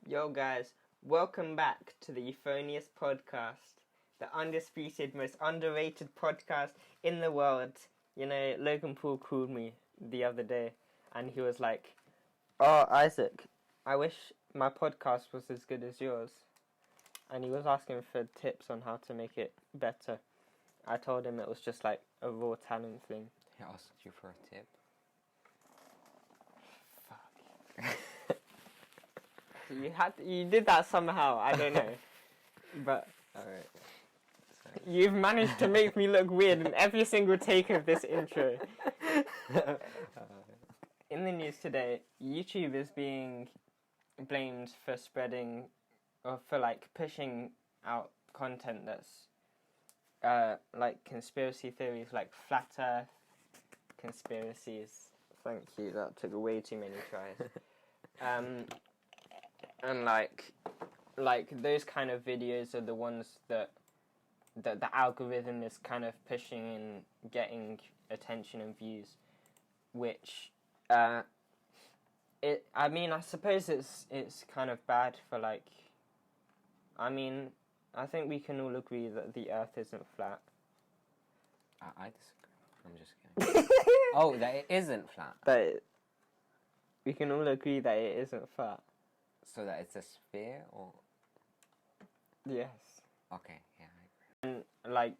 Yo guys, welcome back to the Euphonious Podcast, the undisputed, most underrated podcast in the world. You know, Logan Paul called me the other day and he was like, "Oh, Isaac, I wish my podcast was as good as yours." And he was asking for tips on how to make it better. I told him it was just like a raw talent thing. He asked you for a tip? Fuck. You did that somehow, I don't know. But Alright. you've managed to make me look weird in every single take of this intro. In the news today, YouTube is being blamed for spreading, or for like pushing out content that's like conspiracy theories, like flat earth conspiracies. Thank you, that took way too many tries. And like those kind of videos are the ones that the algorithm is kind of pushing and getting attention and views, which I suppose it's kind of bad for like, I think we can all agree that the earth isn't flat. I disagree. I'm just kidding. Oh, that it isn't flat. We can all agree that it isn't flat. So that it's a sphere, or? Yes. Okay, yeah, I agree. And like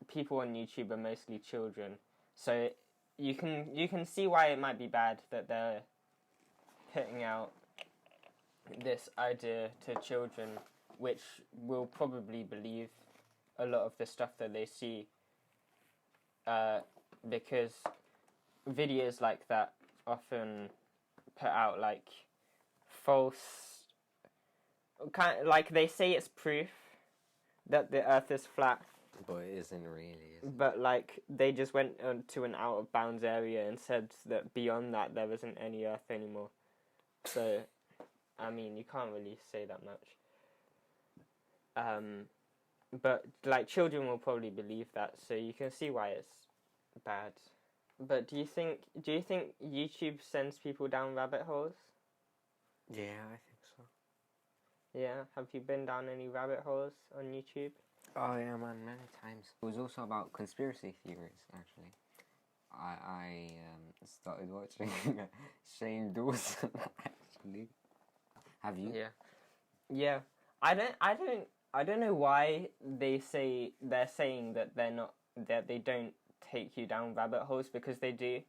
people on YouTube are mostly children, so you can see why it might be bad that they're putting out this idea to children, which will probably believe a lot of the stuff that they see, because videos like that often put out like false, kind of, like they say it's proof that the earth is flat, But it isn't really, is it? but like they just went to an out of bounds area and said that beyond that there isn't any earth anymore. So you can't really say that much. But like children will probably believe that, so you can see why it's bad. But do you think YouTube sends people down rabbit holes? Yeah, I think so. Yeah, have you been down any rabbit holes on YouTube? Oh yeah, man, many times. It was also about conspiracy theories, actually. I started watching Shane Dawson, actually. Have you? Yeah. I don't know why they're saying that they don't take you down rabbit holes, because they do.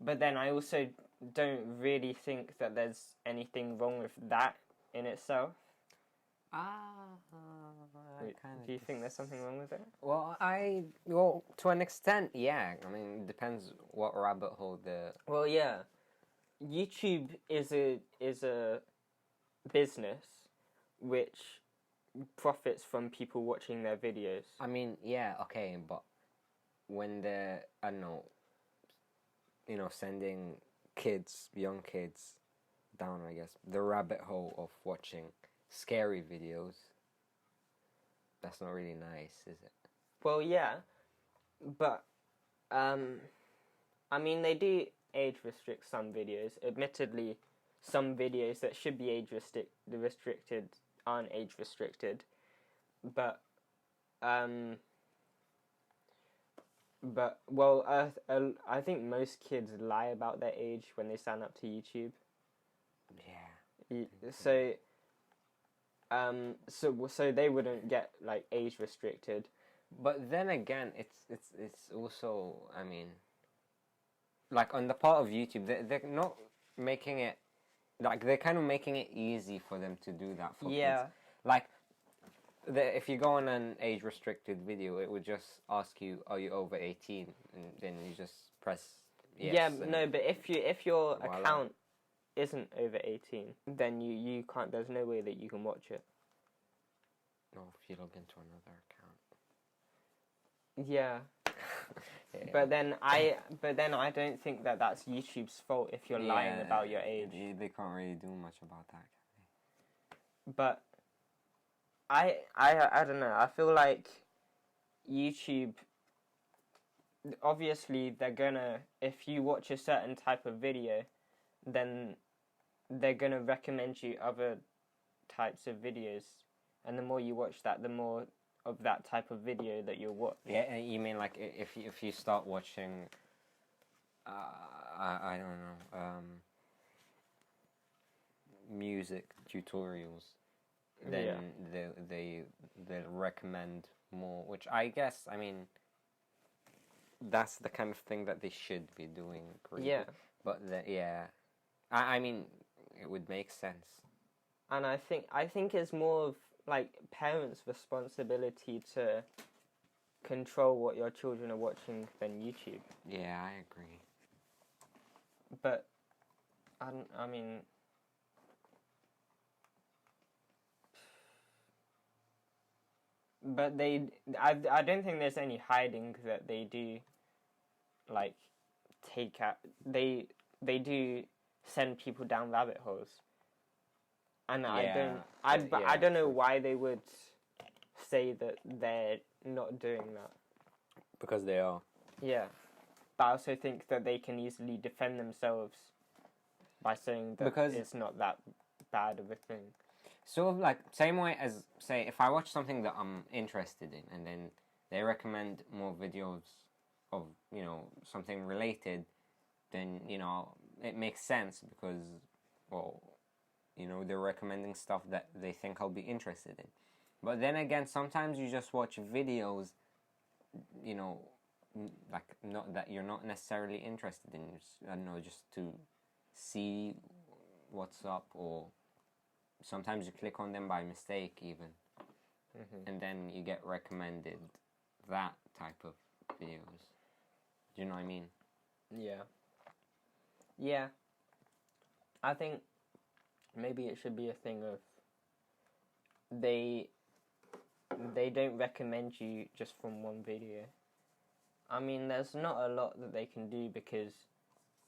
But then I also don't really think that there's anything wrong with that in itself. Do you think there's something wrong with it? Well, to an extent, yeah. I mean, it depends what rabbit hole the... Well, yeah. YouTube is a business which profits from people watching their videos. I mean, yeah, okay, but when they're, I don't know, sending young kids down, I guess, the rabbit hole of watching scary videos, that's not really nice, is it? Well, yeah, but they do age restrict some videos. Admittedly, some videos that should be age restricted aren't age restricted, but I think most kids lie about their age when they sign up to YouTube. Yeah. So they wouldn't get like age restricted. But then again, it's also, I mean, like on the part of YouTube, they're not making it, like they're kind of making it easy for them to do that for kids. Like, if you go on an age restricted video, it would just ask you, are you over 18? And then you just press yes. Yeah, no, but if your voila. account isn't over 18, then you can't, there's no way that you can watch it. No, if you log into another account. Yeah. Yeah. But then I don't think that that's YouTube's fault if you're lying about your age. They can't really do much about that, can they? But I don't know. I feel like YouTube, obviously they're gonna, if you watch a certain type of video, then they're gonna recommend you other types of videos, and the more you watch that, the more of that type of video that you'll watch. Yeah, you mean like if you start watching, I don't know, music tutorials, then they'll recommend more, which I guess, I mean, that's the kind of thing that they should be doing. Really. Yeah. But I mean, it would make sense. And I think it's more of like parents' responsibility to control what your children are watching than YouTube. Yeah, I agree. But I mean, but I don't think there's any hiding that they do, like, take out, they do send people down rabbit holes. And Yeah, I don't know true. why they would say that they're not doing that. Because they are. Yeah. But I also think that they can easily defend themselves by saying that Because it's not that bad of a thing. sort of like same way as, say, if I watch something that I'm interested in and then they recommend more videos of, you know, something related, then, you know, it makes sense because, well, you know, they're recommending stuff that they think I'll be interested in. But then again, sometimes you just watch videos, you know, like, not that you're not necessarily interested in, I don't know, just to see what's up, or sometimes you click on them by mistake even, and then you get recommended that type of videos. Do you know what I mean? Yeah. Yeah. I think maybe it should be a thing of they don't recommend you just from one video. I mean, there's not a lot that they can do because,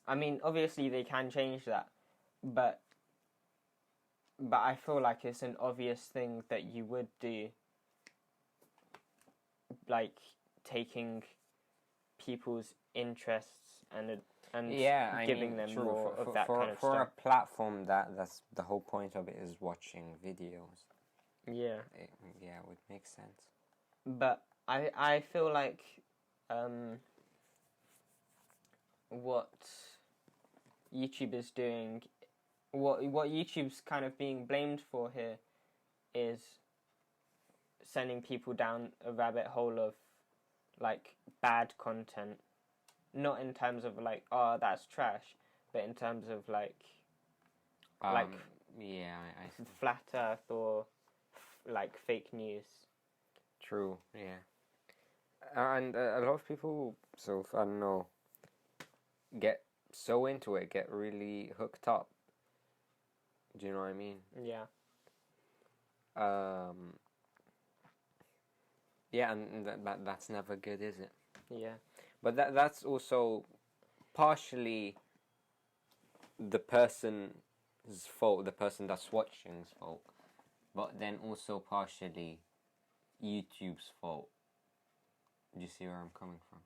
I mean, obviously they can change that, but I feel like it's an obvious thing that you would do, like taking people's interests and giving them true. more of that kind of for stuff. a platform that's the whole point of it is watching videos. Yeah. It would make sense. But I feel like what YouTube is doing, what YouTube's kind of being blamed for here is sending people down a rabbit hole of like bad content. Not in terms of like, oh, that's trash, but in terms of like I flat earth or like fake news. True, yeah. And a lot of people, so I don't know, get so into it, get really hooked up. Do you know what I mean? Yeah. Yeah, and that's never good, is it? Yeah. But that's also partially the person's fault, the person that's watching's fault, but then also partially YouTube's fault. Do you see where I'm coming from?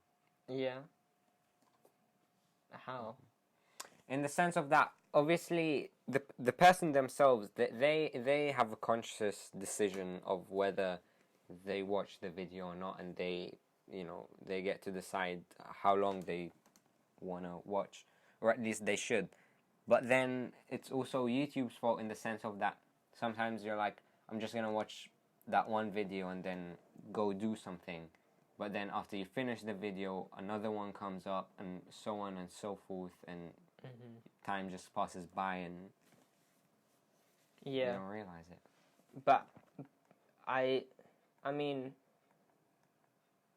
Yeah. How? In the sense of that, obviously, the person themselves, they have a conscious decision of whether they watch the video or not, and they get to decide how long they want to watch, or at least they should. But then it's also YouTube's fault in the sense of that sometimes you're like, I'm just gonna watch that one video and then go do something. But then after you finish the video, another one comes up, and so on and so forth, and time just passes by and you don't realize it. But I mean,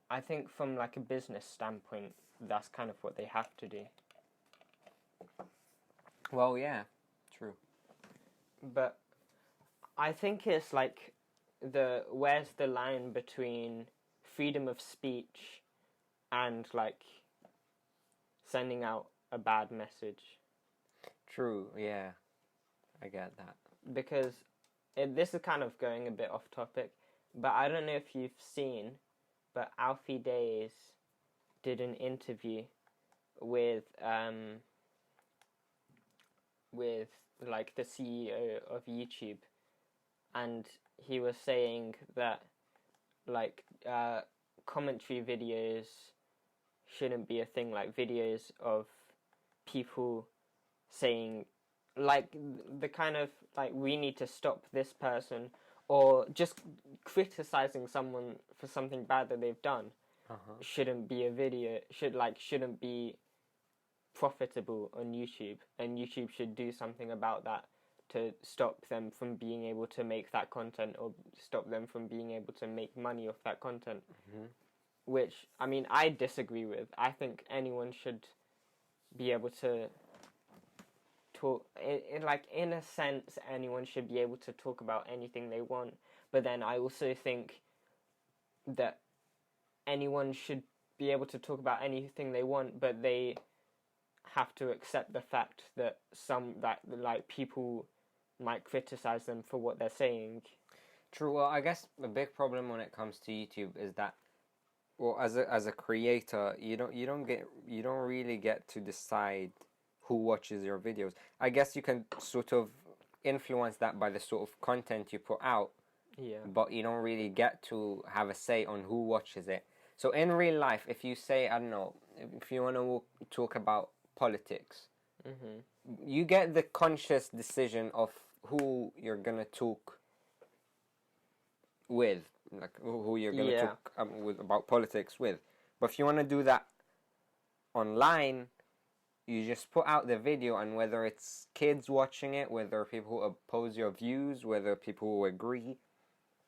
I think from like a business standpoint, that's kind of what they have to do. Well, yeah, true. But I think it's like where's the line between freedom of speech and like sending out a bad message? True, yeah. I get that. Because this is kind of going a bit off topic, but I don't know if you've seen, but Alfie Days did an interview with like the CEO of YouTube, and he was saying that like commentary videos shouldn't be a thing, like videos of people saying like the kind of like we need to stop this person, or just criticizing someone for something bad that they've done shouldn't be a video, shouldn't be profitable on YouTube, and YouTube should do something about that to stop them from being able to make that content, or stop them from being able to make money off that content. Which, I mean, I disagree with. I think anyone should be able to talk, in a sense, anyone should be able to talk about anything they want. But then I also think that anyone should be able to talk about anything they want, but they have to accept the fact that people might criticize them for what they're saying. True. Well, I guess a big problem when it comes to YouTube is that, well, as a creator, you don't really get to decide who watches your videos. I guess you can sort of influence that by the sort of content you put out. Yeah. But you don't really get to have a say on who watches it. So in real life, if you say, I don't know, if you want to talk about politics, you get the conscious decision of who you're gonna talk with, like who you're gonna talk with about politics with. But if you want to do that online, you just put out the video, and whether it's kids watching it, whether people who oppose your views, whether people who agree,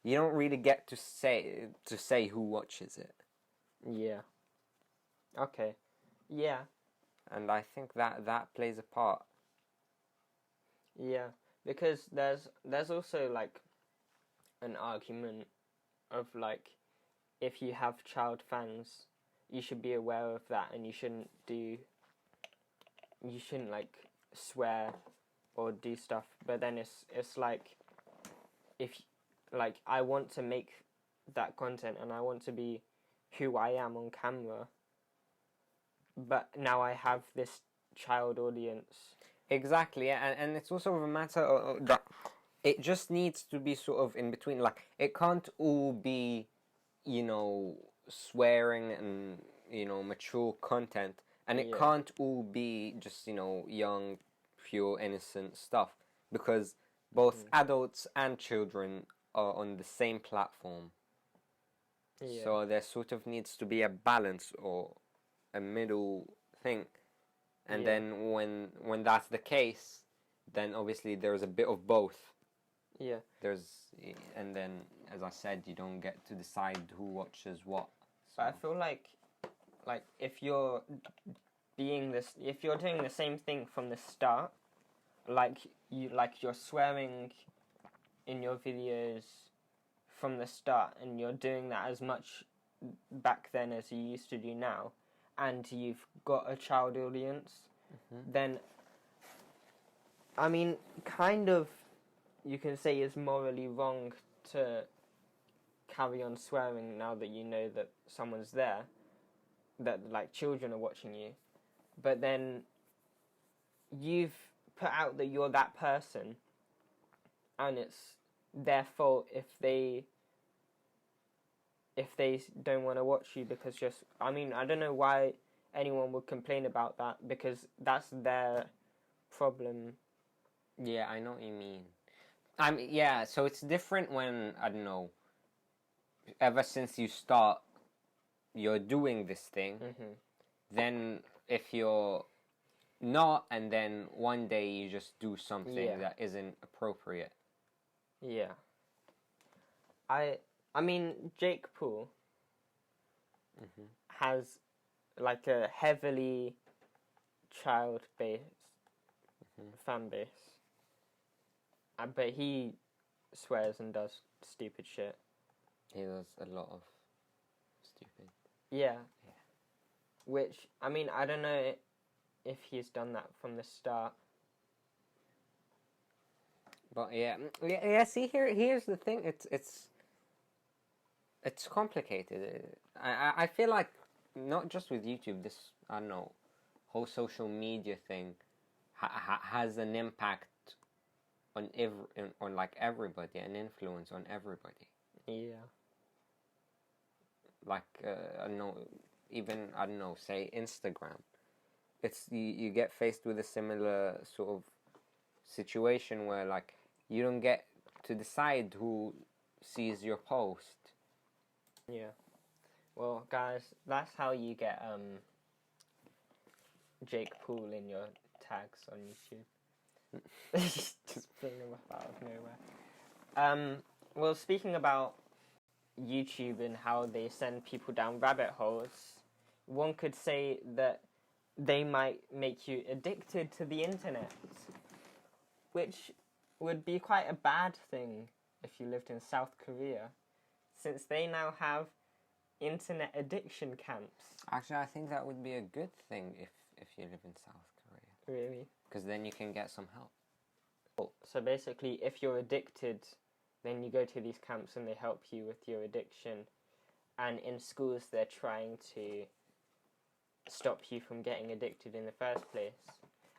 you don't really get to say who watches it. Yeah. Okay. Yeah. And I think that plays a part. Yeah, because there's also like an argument of like, if you have child fans, you should be aware of that, and you shouldn't like swear or do stuff. But then it's like, if like I want to make that content and I want to be who I am on camera, but now I have this child audience. Exactly, and it's also a matter of that it just needs to be sort of in between. Like, it can't all be, swearing and, mature content, and it can't all be just, young, pure, innocent stuff, because both adults and children are on the same platform. Yeah. So there sort of needs to be a balance or a middle thing. And then when that's the case, then obviously there's a bit of both. Yeah. And then, as I said, you don't get to decide who watches what. So. But I feel like if you're doing the same thing from the start, you're swearing in your videos from the start, and you're doing that as much back then as you used to do now, and you've got a child audience, then, I mean, kind of, you can say it's morally wrong to carry on swearing now that you know that someone's there, that, like, children are watching you. But then you've put out that you're that person, and it's their fault if they don't want to watch you, because I don't know why anyone would complain about that, because that's their problem. Yeah, I know what you mean. So it's different when, I don't know, ever since you start, you're doing this thing, then if you're not, and then one day you just do something that isn't appropriate. Yeah. I mean, Jake Paul has like a heavily child-based fan base, but he swears and does stupid shit. He does a lot of stupid. Yeah. Which, I mean, I don't know if he's done that from the start. But see, here's the thing. It's complicated. I feel like not just with YouTube, this, I don't know, whole social media thing has an impact on like everybody, an influence on everybody. Yeah. Like I don't know, even I don't know, say Instagram. It's you get faced with a similar sort of situation where like you don't get to decide who sees your post. Yeah. Well, guys, that's how you get Jake Paul in your tags on YouTube. Just bring them up out of nowhere. Well, speaking about YouTube and how they send people down rabbit holes, one could say that they might make you addicted to the internet, which would be quite a bad thing if you lived in South Korea, since they now have internet addiction camps. Actually, I think that would be a good thing if you live in South Korea. Really? Because then you can get some help. So basically, if you're addicted, then you go to these camps and they help you with your addiction. And in schools, they're trying to stop you from getting addicted in the first place.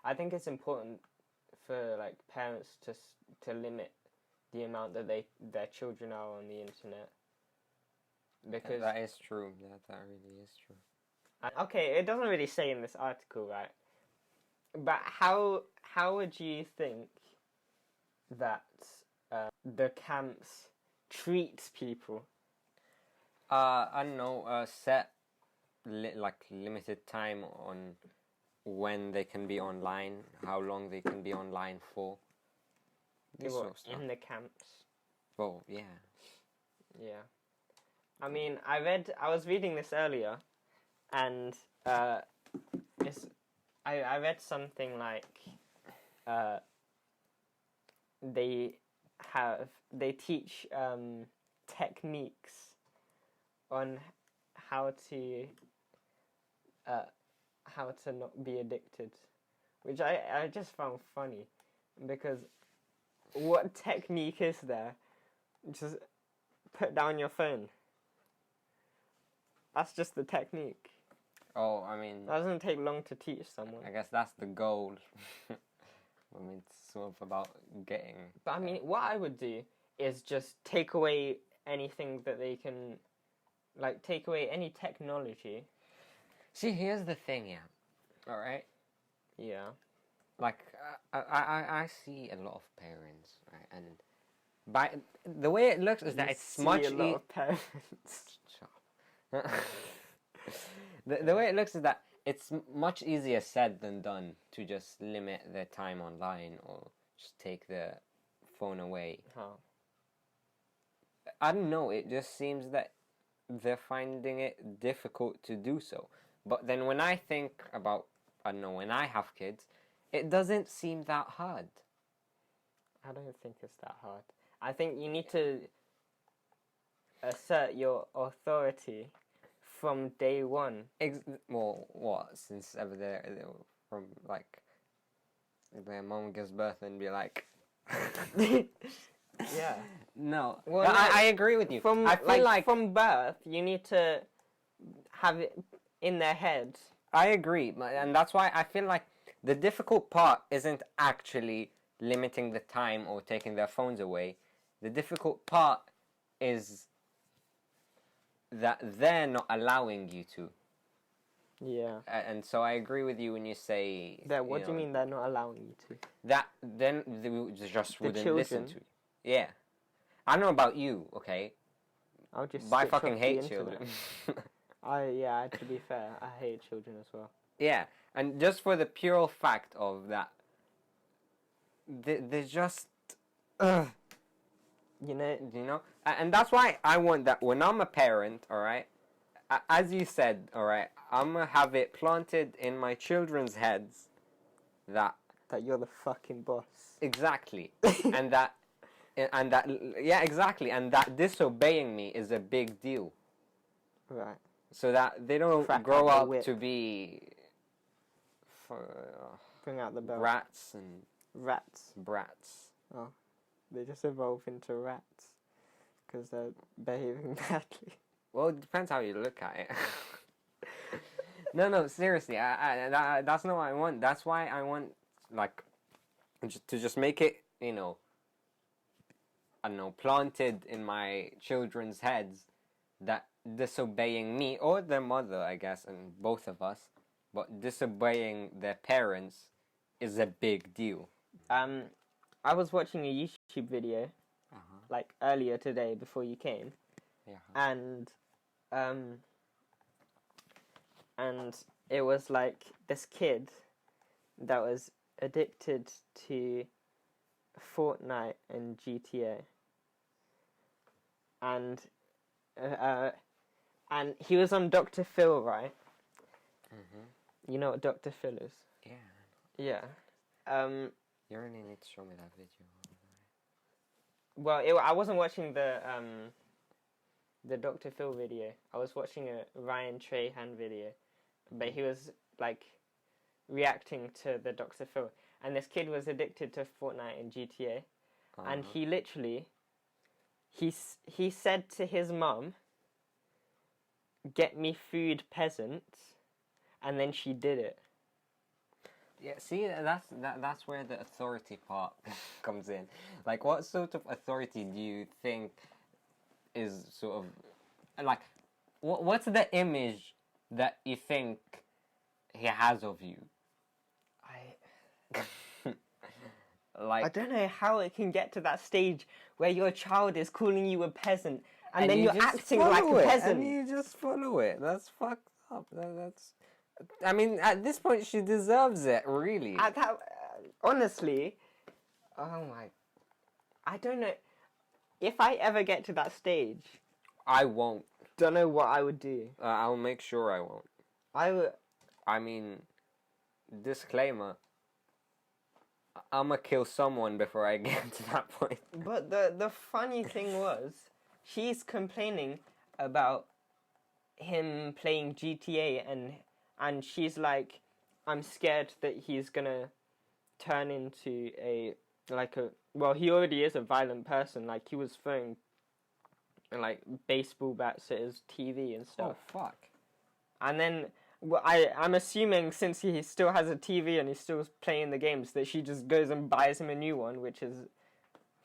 I think it's important for like parents to limit the amount that their children are on the internet. Because that is true. That really is true. Okay, it doesn't really say in this article, right? But how would you think that the camps treat people? I don't know. Set limited time on when they can be online, how long they can be online for. This sort of stuff. In the camps. Well, yeah. Yeah. I mean, I was reading this earlier, and I read something like they teach techniques on how to not be addicted, which I just found funny, because what technique is there? Just put down your phone. That's just the technique. Oh, I mean... That doesn't take long to teach someone. I guess that's the goal. I mean, it's sort of about getting... But I mean, what I would do is just take away anything that they can... Like, take away any technology. See, here's the thing, yeah. Alright? Yeah. Like, I see a lot of parents, right? And by the way it looks is that it's much... a lot of parents. The way it looks is that it's much easier said than done to just limit their time online or just take their phone away. How? I don't know, it just seems that they're finding it difficult to do so. But then when I think about, I don't know, when I have kids, it doesn't seem that hard. I don't think it's that hard. I think you need to assert your authority from day one. Well, what? Since ever they're from like their mom gives birth and be like, yeah. No. Well, I agree with you. I feel like from birth, you need to have it in their heads. I agree, and that's why I feel like the difficult part isn't actually limiting the time or taking their phones away. The difficult part is that they're not allowing you to. Yeah. And so I agree with you when you say... What do you mean they're not allowing you to? That then they just wouldn't children. listen to you. Yeah. I don't know about you, okay? I'll just I switch fucking off hate the children. To be fair, I hate children as well. Yeah, and just for the pure fact of that, they're just... You know? And that's why I want that when I'm a parent, alright, as you said, alright, I'm gonna have it planted in my children's heads that you're the fucking boss. Exactly. and that yeah, exactly, and that disobeying me is a big deal. Right. So that they don't grow up to be bring out the belt. Rats and brats. Oh, they just evolve into rats because they're behaving badly. Well, it depends how you look at it. No, seriously, that's not what I want. That's why I want, like, to just make it, I don't know, planted in my children's heads that disobeying me or their mother, I guess, and both of us, but disobeying their parents is a big deal. I was watching a YouTube video like earlier today before you came, and it was like this kid that was addicted to Fortnite and GTA, and he was on Dr. Phil, right? You know what Dr. Phil is? Yeah. Yeah. You really need to show me that video. Well, I wasn't watching the Dr. Phil video. I was watching a Ryan Trahan video, but he was like reacting to the Dr. Phil, and this kid was addicted to Fortnite and GTA, and he literally he said to his mum, "Get me food, peasants," and then she did it. Yeah, see, that's where the authority part comes in. Like, what sort of authority do you think is sort of like, what's the image that you think he has of you? I don't know how it can get to that stage where your child is calling you a peasant, and then you're acting like a peasant. And you just follow it. That's fucked up. That's. I mean, at this point, she deserves it, really. Honestly, oh my, I don't know. If I ever get to that stage, I won't. Don't know what I would do. I'll make sure I won't. I would. I mean, disclaimer. I'ma kill someone before I get to that point. But the funny thing was, she's complaining about him playing GTA and she's like, I'm scared that he's gonna turn into well, he already is a violent person. Like, he was throwing like baseball bats at his TV and stuff. Oh, fuck. And then I'm assuming since he still has a TV and he's still playing the games, that she just goes and buys him a new one, which is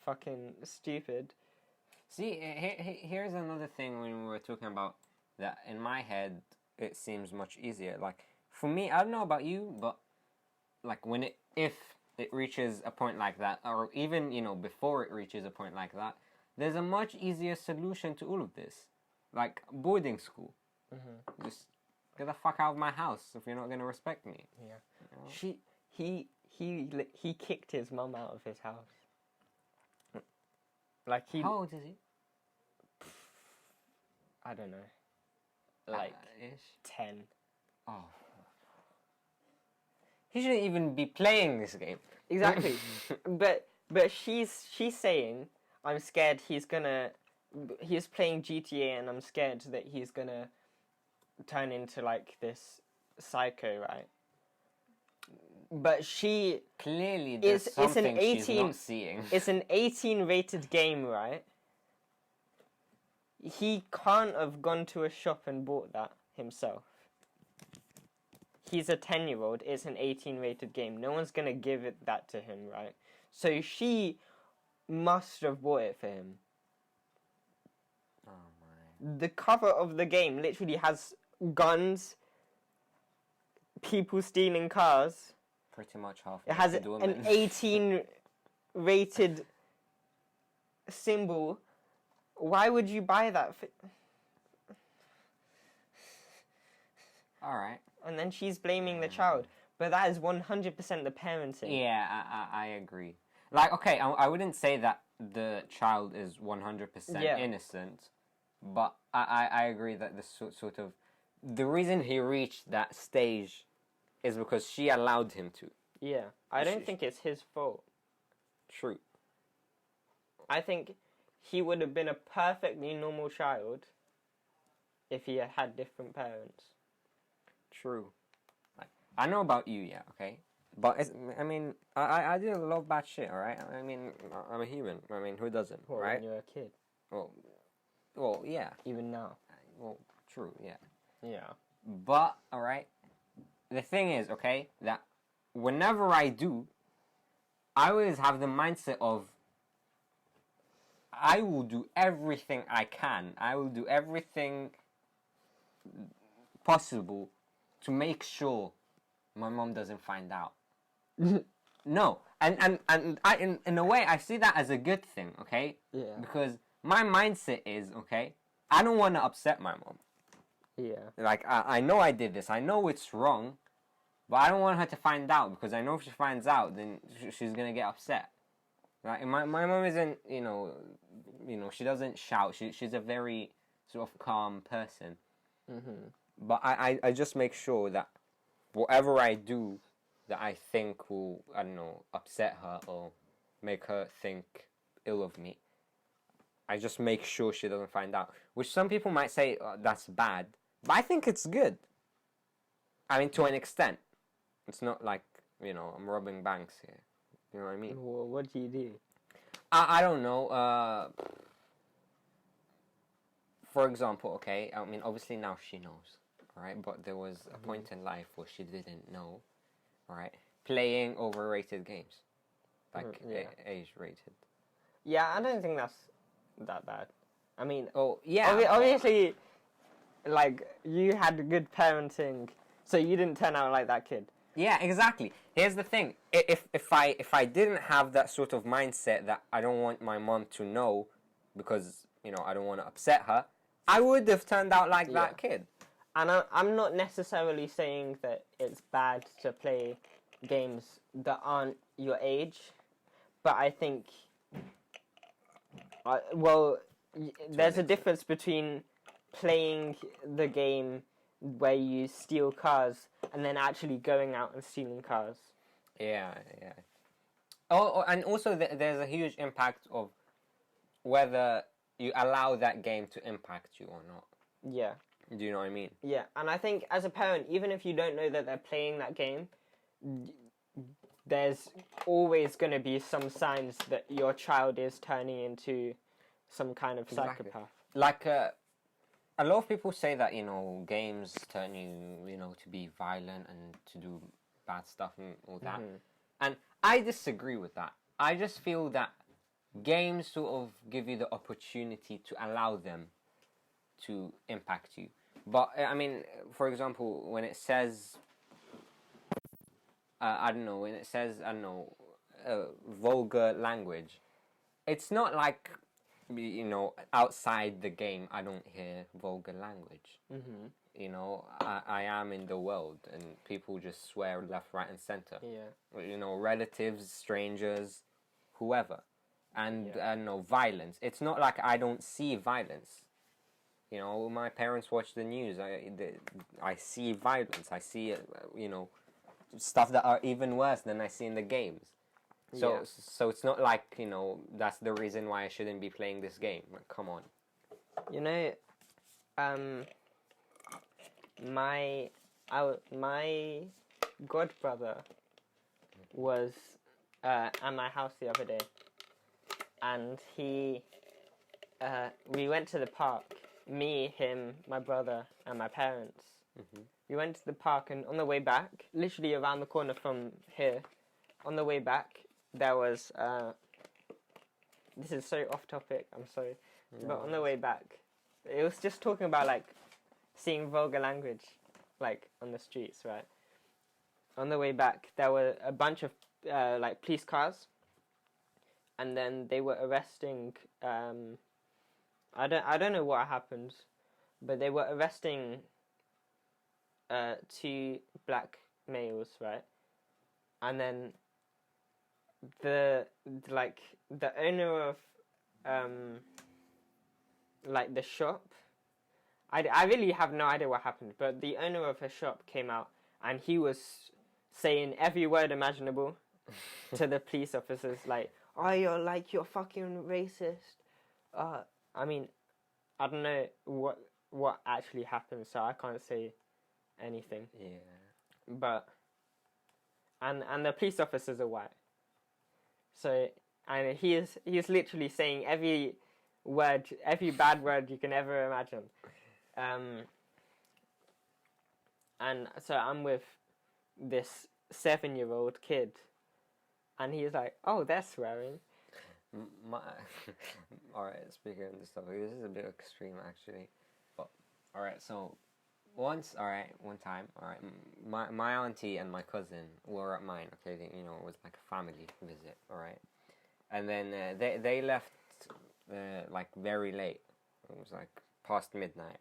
fucking stupid. See, here's another thing when we were talking about that. In my head, it seems much easier. Like, for me, I don't know about you, but like if it reaches a point like that, or even, before it reaches a point like that, there's a much easier solution to all of this. Like, boarding school. Just get the fuck out of my house if you're not going to respect me. Yeah. He kicked his mum out of his house. Like, How old is he? I don't know. Like, ish? 10. Oh. He shouldn't even be playing this game. Exactly. but she's saying, I'm scared he's playing GTA and I'm scared that he's gonna turn into like this psycho, right? But she clearly there's something she's not seeing. It's an 18 rated game, right? He can't have gone to a shop and bought that himself. He's a 10-year-old. It's an 18 rated game. No one's gonna give that to him, right? So she must have bought it for him. Oh my. The cover of the game literally has guns, people stealing cars. Pretty much half. It has an 18 rated symbol. Why would you buy that? Alright. And then she's blaming the child. But that is 100% the parenting. Yeah, I agree. Like, okay, I wouldn't say that the child is 100% innocent, but I agree that the sort of... The reason he reached that stage is because she allowed him to. Yeah, I don't think it's his fault. True. I think he would have been a perfectly normal child if he had had different parents. True. Like, I know about you, yeah, okay? But, I do a lot of bad shit, alright? I mean, I'm a human. I mean, who doesn't, right? When you're a kid. Well, yeah. Even now. Well, true, yeah. Yeah. But, alright, the thing is, okay, that whenever I do, I always have the mindset of, I will do everything I can. I will do everything possible to make sure my mom doesn't find out. No, and I in a way I see that as a good thing, okay? Yeah. Because my mindset is, okay, I don't want to upset my mom. Yeah. Like I know I did this, I know it's wrong, but I don't want her to find out, because I know if she finds out, then she's gonna get upset. Like my mom isn't, she doesn't shout. She's a very sort of calm person. Mm-hmm. But I just make sure that whatever I do that I think will, I don't know, upset her or make her think ill of me, I just make sure she doesn't find out. Which some people might say, that's bad, but I think it's good. I mean, to an extent. It's not like, I'm robbing banks here. You know what I mean? Well, what do you do? I don't know. For example, okay, I mean, obviously now she knows, right? But there was a point in life where she didn't know, right? Playing overrated games, like age-rated. Yeah, I don't think that's that bad. I mean, Oh, yeah. obviously, like, you had good parenting, so you didn't turn out like that kid. Yeah, exactly. Here's the thing: if I didn't have that sort of mindset that I don't want my mom to know, because I don't want to upset her, I would have turned out like that kid. And I'm not necessarily saying that it's bad to play games that aren't your age, but I think, there's a difference between playing the game where you steal cars and then actually going out and stealing cars. Yeah. Oh, and also there's a huge impact of whether you allow that game to impact you or not. Yeah. Do you know what I mean? Yeah, and I think as a parent, even if you don't know that they're playing that game, there's always going to be some signs that your child is turning into some kind of psychopath. Like, a lot of people say that, games turn you, to be violent and to do bad stuff and all that. Mm-hmm. And I disagree with that. I just feel that games sort of give you the opportunity to allow them to impact you. But, I mean, for example, when it says, vulgar language, it's not like, outside the game I don't hear vulgar language. Mm-hmm. I am in the world and people just swear left, right and center. Yeah. Relatives, strangers, whoever. And, violence. It's not like I don't see violence. My parents watch the news. I see violence. I see, stuff that are even worse than I see in the games. So it's not like, that's the reason why I shouldn't be playing this game. Like, come on. My godbrother was at my house the other day, and we went to the park. Me, him, my brother, and my parents. Mm-hmm. We went to the park, and on the way back, literally around the corner from here, on the way back, there was, this is so off topic, I'm sorry, but on the way back, it was just talking about, like, seeing vulgar language, like, on the streets, right? On the way back, there were a bunch of, police cars, and then they were arresting, I don't know what happened, but they were arresting, 2 black males, right? And then the owner of the shop, I really have no idea what happened, but the owner of her shop came out and he was saying every word imaginable to the police officers, like, oh, you're fucking racist. I mean, I don't know what actually happened, so I can't say anything. Yeah. But and the police officers are white. So, and he's literally saying every bad word you can ever imagine. And so I'm with this 7-year-old kid, and he's like, "Oh, they're swearing," My, all right. Speaking of this topic, this is a bit extreme actually. But all right, so one time, all right, my auntie and my cousin were at mine. Okay, it was like a family visit. All right, and then they left like very late. It was like past midnight,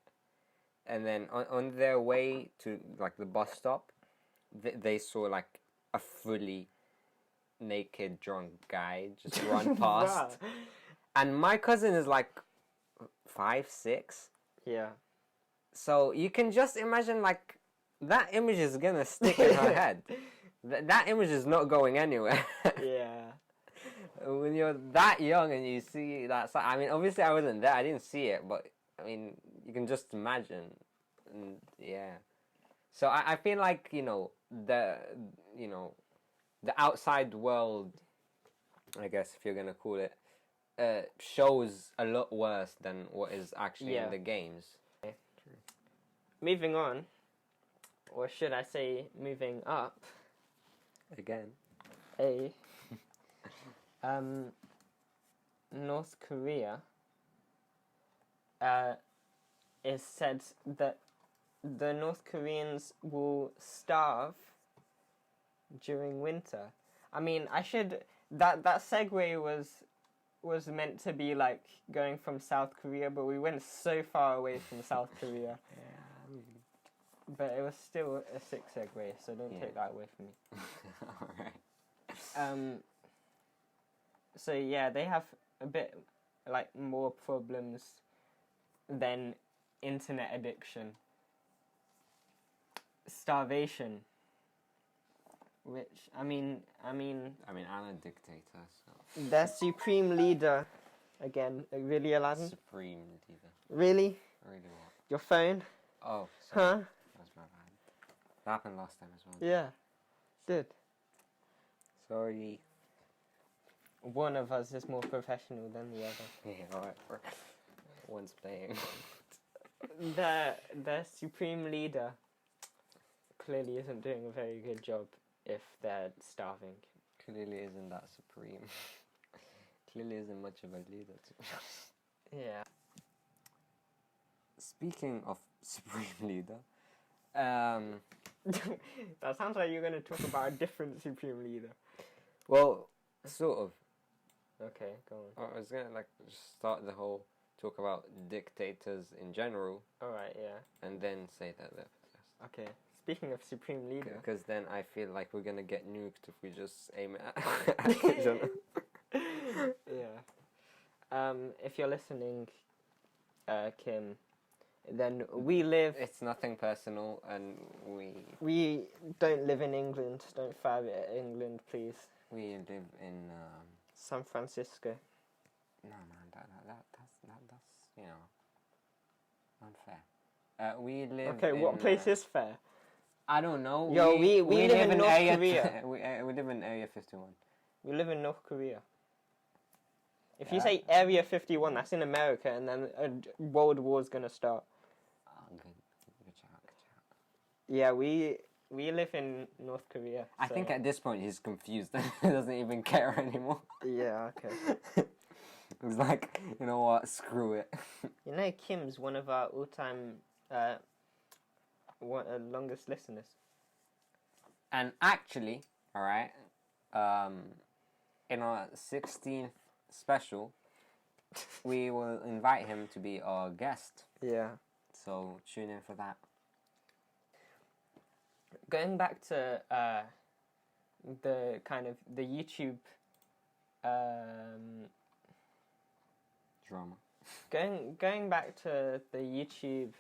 and then on their way to like the bus stop, they saw like a fully naked drunk guy just run past. Wow. And my cousin is like 5'6". Yeah. So you can just imagine like that image is gonna stick in her head. That image is not going anywhere. Yeah. When you're that young and you see that, I mean, obviously I wasn't there. I didn't see it, but I mean, you can just imagine. And, yeah. So I feel like the outside world, I guess if you're gonna call it, shows a lot worse than what is actually in the games. Moving on, or should I say moving up? Again. North Korea is said that the North Koreans will starve during winter. I mean, that segue was meant to be like going from South Korea, but we went so far away from South Korea. Yeah. But it was still a sick segue, so don't take that away from me. Alright. So yeah, they have a bit like more problems than internet addiction. Starvation. Which, I mean, I'm a dictator, so... their supreme leader, again, really, Alaadin? Supreme leader. Really? Really what? Your phone? Oh, sorry. Huh? That was my bad. That happened last time as well. Yeah, did. Sorry. One of us is more professional than the other. Yeah, alright. One's playing. Their supreme leader clearly isn't doing a very good job if they're starving. Clearly isn't that supreme. Clearly isn't much of a leader, to be honest. Yeah. Speaking of supreme leader, That sounds like you're going to talk about a different supreme leader. well, sort of. Okay, go on. I was gonna like just start the whole talk about dictators in general, Alright, yeah. and then say that they're possessed. Okay. Speaking of supreme leader. Because then I feel like we're gonna get nuked if we just aim it at each other. Yeah. If you're listening, Kim, then we live... It's nothing personal, and We don't live in England. Don't fire it at England, please. we live in San Francisco. no man, that's unfair. We live. Okay, in, what place is fair? I don't know. Yo, we live in North area, Korea. we live in Area 51. We live in North Korea. If you Yeah. say Area 51, that's in America, and then a world war's gonna start. Oh, good shout. Yeah, we live in North Korea. I so- think at this point he's confused. He doesn't even care anymore. Yeah, okay. He's like, you know what? Screw it. You know, Kim's one of our all-time longest listeners. And actually, all right, in our 16th special, we will invite him to be our guest. Yeah. So tune in for that. Going back to the kind of the YouTube Drama. going back to the YouTube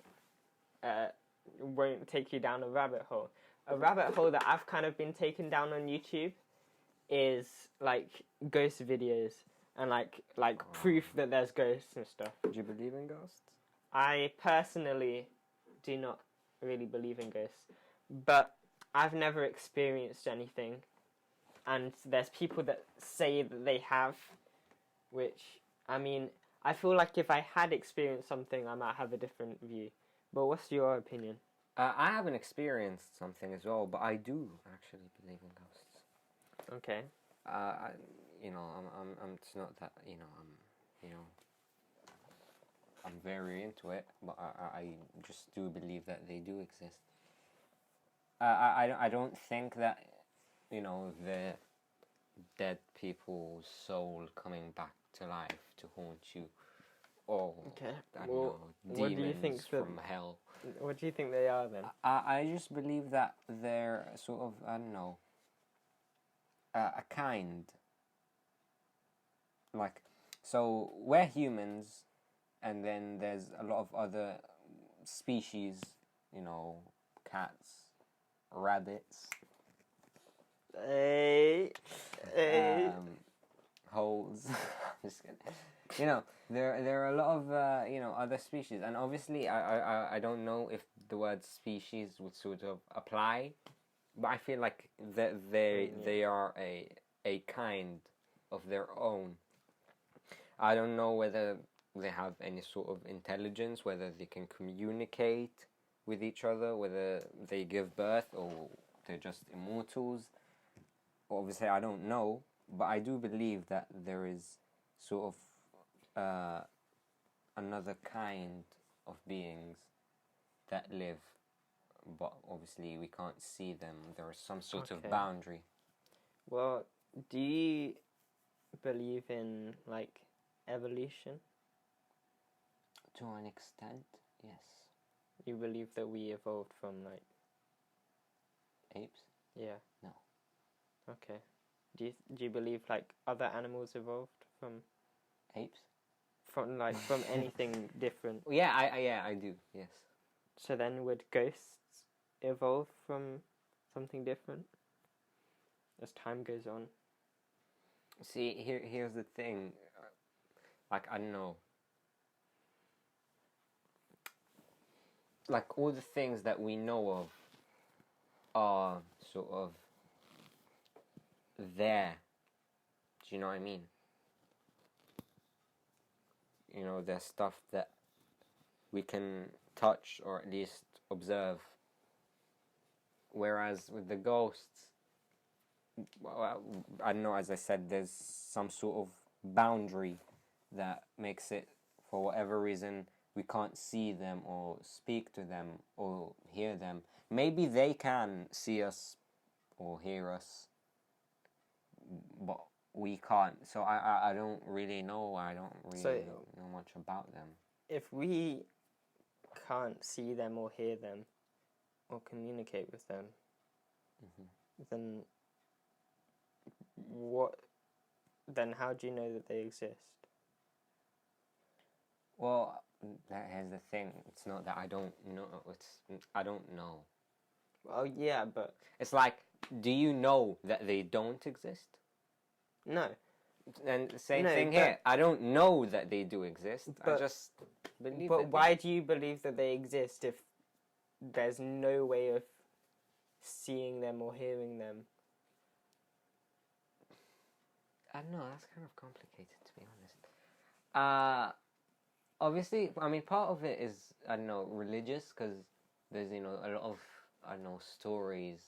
won't take you down a rabbit hole. A rabbit hole that I've kind of been taken down on YouTube is like ghost videos and like proof that there's ghosts and stuff. Do you believe in ghosts? I personally do not really believe in ghosts, but I've never experienced anything, and there's people that say that they have, which, I mean, I feel like if I had experienced something, I might have a different view. But what's your opinion? I haven't experienced something as well, but I do actually believe in ghosts. Okay. It's not that I'm very into it, but I just do believe that they do exist. I don't think that the dead people's soul coming back to life to haunt you, or Okay. I don't Well, know, what do you think demons that- from hell. What do you think they are then? I just believe that they're sort of, I don't know, a kind. Like, so we're humans, and then there's a lot of other species, cats, rabbits, Hey. holes. I'm just kidding. There are a lot of other species, and obviously I don't know if the word species would sort of apply, but I feel like that they are a kind of their own. I don't know whether they have any sort of intelligence, whether they can communicate with each other, whether they give birth or they're just immortals. Obviously, I don't know, but I do believe that there is sort of another kind of beings that live, but obviously we can't see them. There is some sort of boundary. Well, do you believe in like evolution? To an extent, yes. You believe that we evolved from like Apes? Yeah. No. Okay. Do you believe like other animals evolved from Apes? From anything different? Yeah, I do. Yes. So then would ghosts evolve from something different as time goes on? See, here's the thing. Like, I don't know. Like, all the things that we know of are sort of there. Do you know what I mean? There's stuff that we can touch or at least observe. Whereas with the ghosts, well, I don't know, as I said, there's some sort of boundary that makes it, for whatever reason, we can't see them or speak to them or hear them. Maybe they can see us or hear us, but we can't. So I don't really know. I don't really know much about them. If we can't see them or hear them or communicate with them, then what? Then how do you know that they exist? Well, here's the thing. It's not that I don't know. I don't know. Well, yeah, but it's like, do you know that they don't exist? No. And same thing here. I don't know that they do exist. I just believe. But why do you believe that they exist if there's no way of seeing them or hearing them? I don't know. That's kind of complicated, to be honest. Obviously, I mean, part of it is, I don't know, religious, because there's, a lot of, I don't know, stories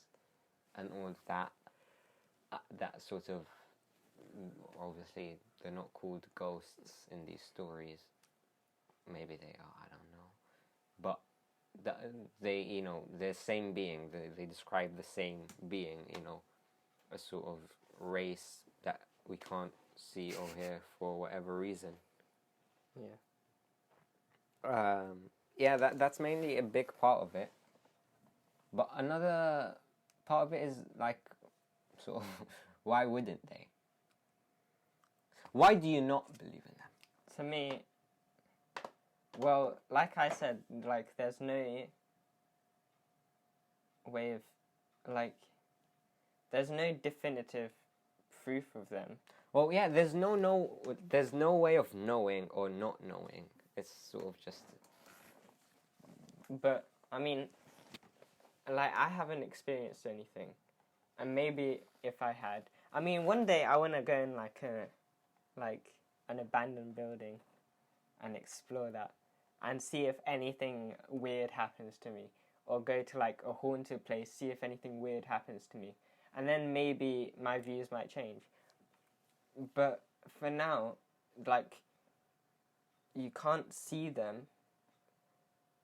and all of that, that sort of, obviously, they're not called ghosts in these stories. Maybe they are, I don't know. But they, the same being, they describe the same being, a sort of race that we can't see or hear for whatever reason. Yeah. That's mainly a big part of it. But another part of it is like, sort of, why wouldn't they? Why do you not believe in them? To me, well, like I said, like there's no way of, like, there's no definitive proof of them. Well, yeah, there's no way of knowing or not knowing. It's sort of just. But I mean, like, I haven't experienced anything, and maybe if I had, I mean, one day I want to go in like an abandoned building, and explore that, and see if anything weird happens to me, or go to like a haunted place, see if anything weird happens to me, and then maybe my views might change. But for now, like, you can't see them.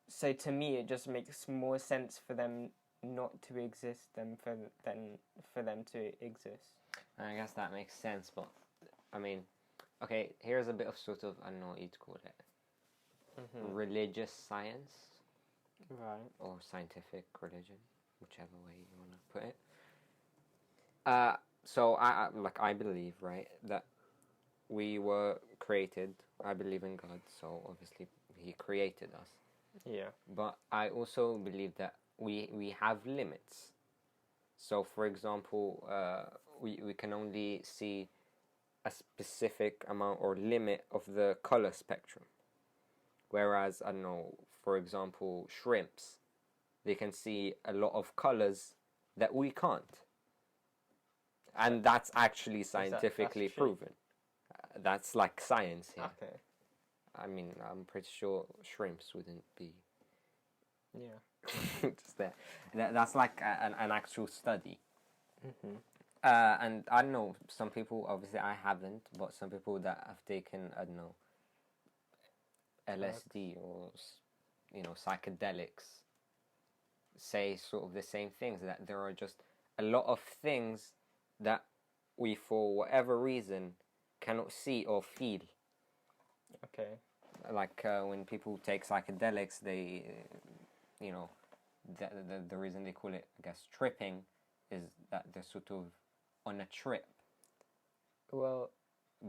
So to me, it just makes more sense for them not to exist than for them to exist. I guess that makes sense, but I mean, okay, here's a bit of sort of, I don't know what you'd call it, religious science, Right. or scientific religion, whichever way you want to put it. So I believe, right, that we were created. I believe in God, so obviously He created us. Yeah. But I also believe that we have limits. So, for example, we can only see a specific amount or limit of the color spectrum. Whereas, I don't know, for example, shrimps, they can see a lot of colors that we can't. And that's actually scientifically proven. That's like science here. Okay. I mean, I'm pretty sure shrimps wouldn't be Yeah. just there. That's like an actual study. Mm-hmm. And I don't know, some people, obviously I haven't, but some people that have taken, I don't know, LSD or, you know, psychedelics say sort of the same things, that there are just a lot of things that we, for whatever reason, cannot see or feel. Okay. Like when people take psychedelics, they, you know, the reason they call it, I guess, tripping, is that they're sort of on a trip. Well,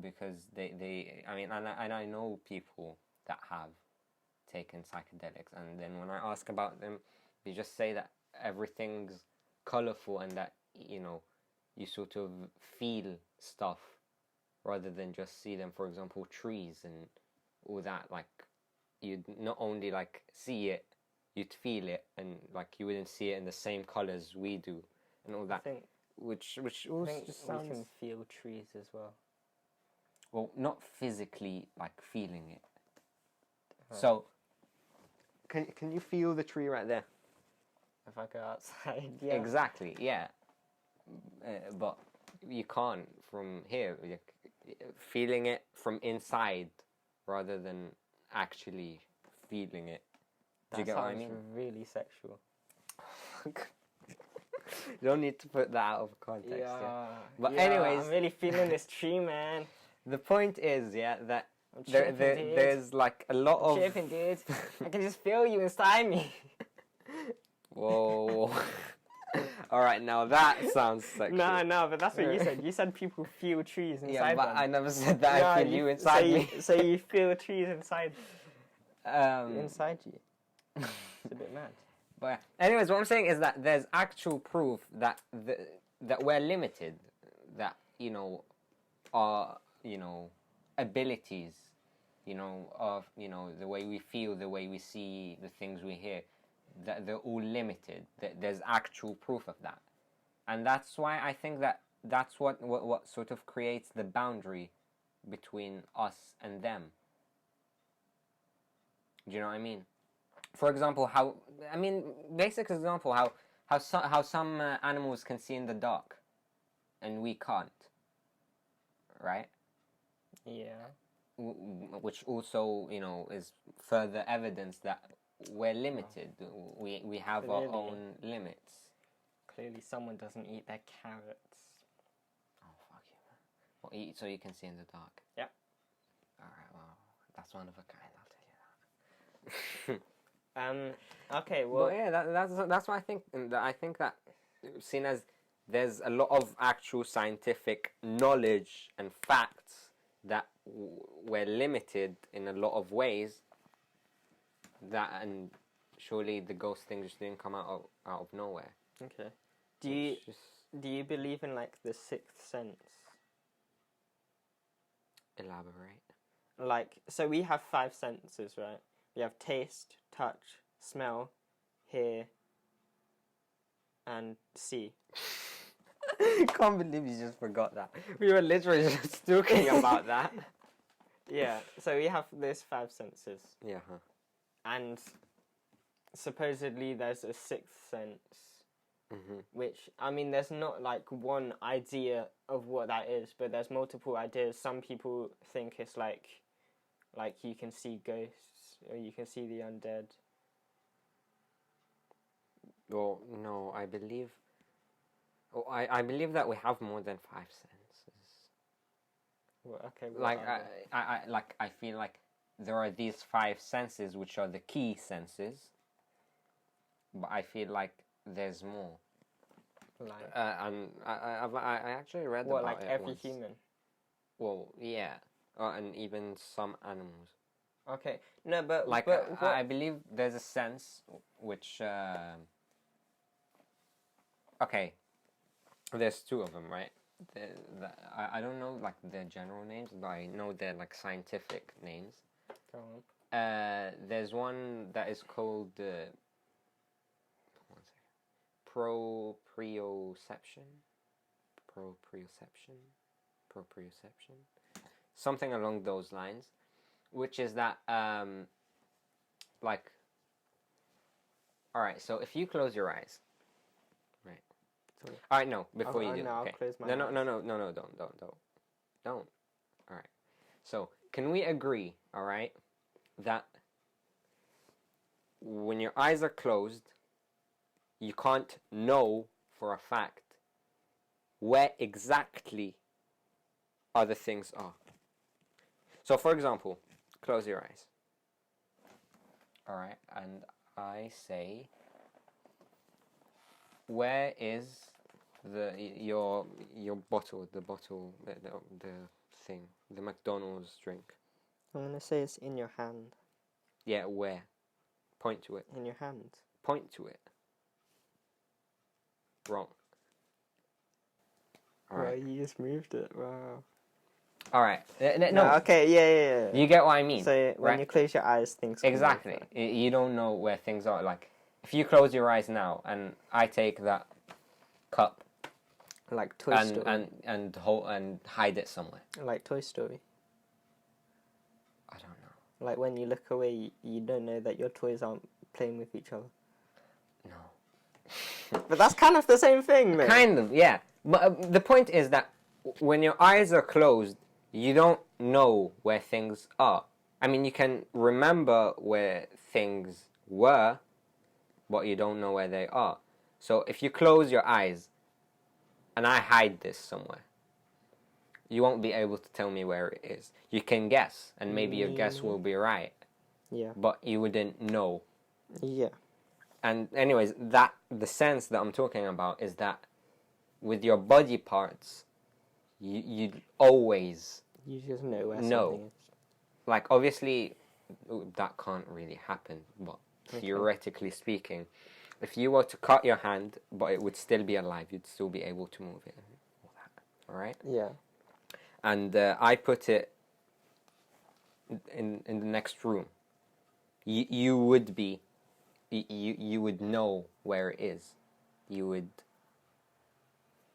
Because they I mean, and I know people that have taken psychedelics, and then when I ask about them, they just say that everything's colorful and that, you know, you sort of feel stuff rather than just see them. For example, trees and all that, like, you'd not only like see it, you'd feel it, and like you wouldn't see it in the same colors we do and all that. Which also just sounds... we can feel trees as well. Well, not physically, like feeling it. So, can you feel the tree right there? If I go outside, yeah. Exactly, yeah. But you can't from here. Feeling it from inside rather than actually feeling it. Do you get what I mean? That sounds really sexual. You don't need to put that out of context. Yeah. But yeah, anyways, I'm really feeling this tree, man. The point is, that tripping, there's like a lot of... tripping, dude. I can just feel you inside me. Whoa. Alright, now that sounds sexual. No, but that's what you said. You said people feel trees inside Yeah, but them. I never said that I feel you inside me. So you feel trees inside you. It's a bit mad. But anyways, what I'm saying is that there's actual proof that that we're limited, that, you know, our, you know, abilities, you know, of, you know, the way we feel, the way we see, the things we hear, that they're all limited. That there's actual proof of that. And that's why I think that that's what sort of creates the boundary between us and them. Do you know what I mean? For example, basic example, how some animals can see in the dark, and we can't, right? Yeah. Which also, you know, is further evidence that we're limited. We have our own limits. Clearly, someone doesn't eat their carrots. Oh, fuck you, man. Well, eat so you can see in the dark. Yep. All right. Well, that's one of a kind. I'll tell you that. Okay, well... But yeah, that's why I think that, seen as there's a lot of actual scientific knowledge and facts that we're limited in a lot of ways, that, and surely the ghost thing just didn't come out of nowhere. Okay. Do you believe in, like, the sixth sense? Elaborate. Like, so we have 5 senses, right? We have taste, touch, smell, hear, and see. Can't believe you just forgot that. We were literally just talking about that. Yeah, so we have those 5 senses. Yeah. And supposedly there's a 6th sense which, I mean, there's not like one idea of what that is, but there's multiple ideas. Some people think it's like you can see ghosts or you can see the undead. Well, no, I believe. Oh, I believe that we have more than 5 senses. Well, okay. Like I feel like there are these 5 senses which are the key senses, but I feel like there's more. Like, and I actually read what, about like it every once. human? Well, yeah, and even some animals. Okay, no, but Like what? I believe there's a sense which okay, there's 2 of them, right? I don't know like their general names, but I know their like scientific names. Go on. There's one that is called one second, proprioception, something along those lines, which is that like, all right, so if you close your eyes, right? Sorry. All right, no, before you do, no, okay. I'll close my no, eyes. no, don't. All right. So can we agree, all right, that when your eyes are closed, you can't know for a fact where exactly other things are. So, for example, close your eyes. All right, and I say, where is your bottle, the thing, the McDonald's drink? I'm gonna say it's in your hand. Yeah, where? Point to it. In your hand. Point to it. Wrong. All right. Well, you just moved it. Wow. All right. No. No. Okay. Yeah. You get what I mean. So when right? you close your eyes, things come exactly. over. You don't know where things are. Like, if you close your eyes now, and I take that cup, like Toy Story, and hide it somewhere. Like Toy Story. I don't know. Like when you look away, you don't know that your toys aren't playing with each other. No. But that's kind of the same thing, though. Kind of, yeah. But the point is that when your eyes are closed, you don't know where things are. I mean, you can remember where things were, but you don't know where they are. So if you close your eyes and I hide this somewhere, you won't be able to tell me where it is. You can guess, and maybe your guess will be right. Yeah. But you wouldn't know. Yeah. And anyways, the sense that I'm talking about is that with your body parts, you always You just know where know. something is. Like, obviously, that can't really happen, but theoretically speaking, if you were to cut your hand, but it would still be alive, you'd still be able to move it and all that. All right? Yeah. And I put it in the next room. You would be, you would know where it is. You would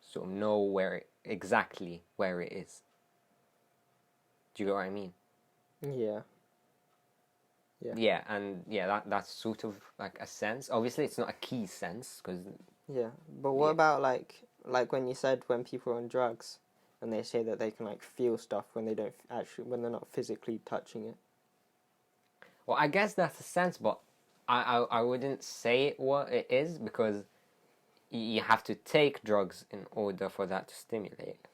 sort of know exactly where it is. Do you get what I mean? Yeah. Yeah, and that's sort of like a sense. Obviously, it's not a key sense because. Yeah, but what about like when you said when people are on drugs, and they say that they can like feel stuff when they don't when they're not physically touching it. Well, I guess that's a sense, but I wouldn't say what it is because you have to take drugs in order for that to stimulate.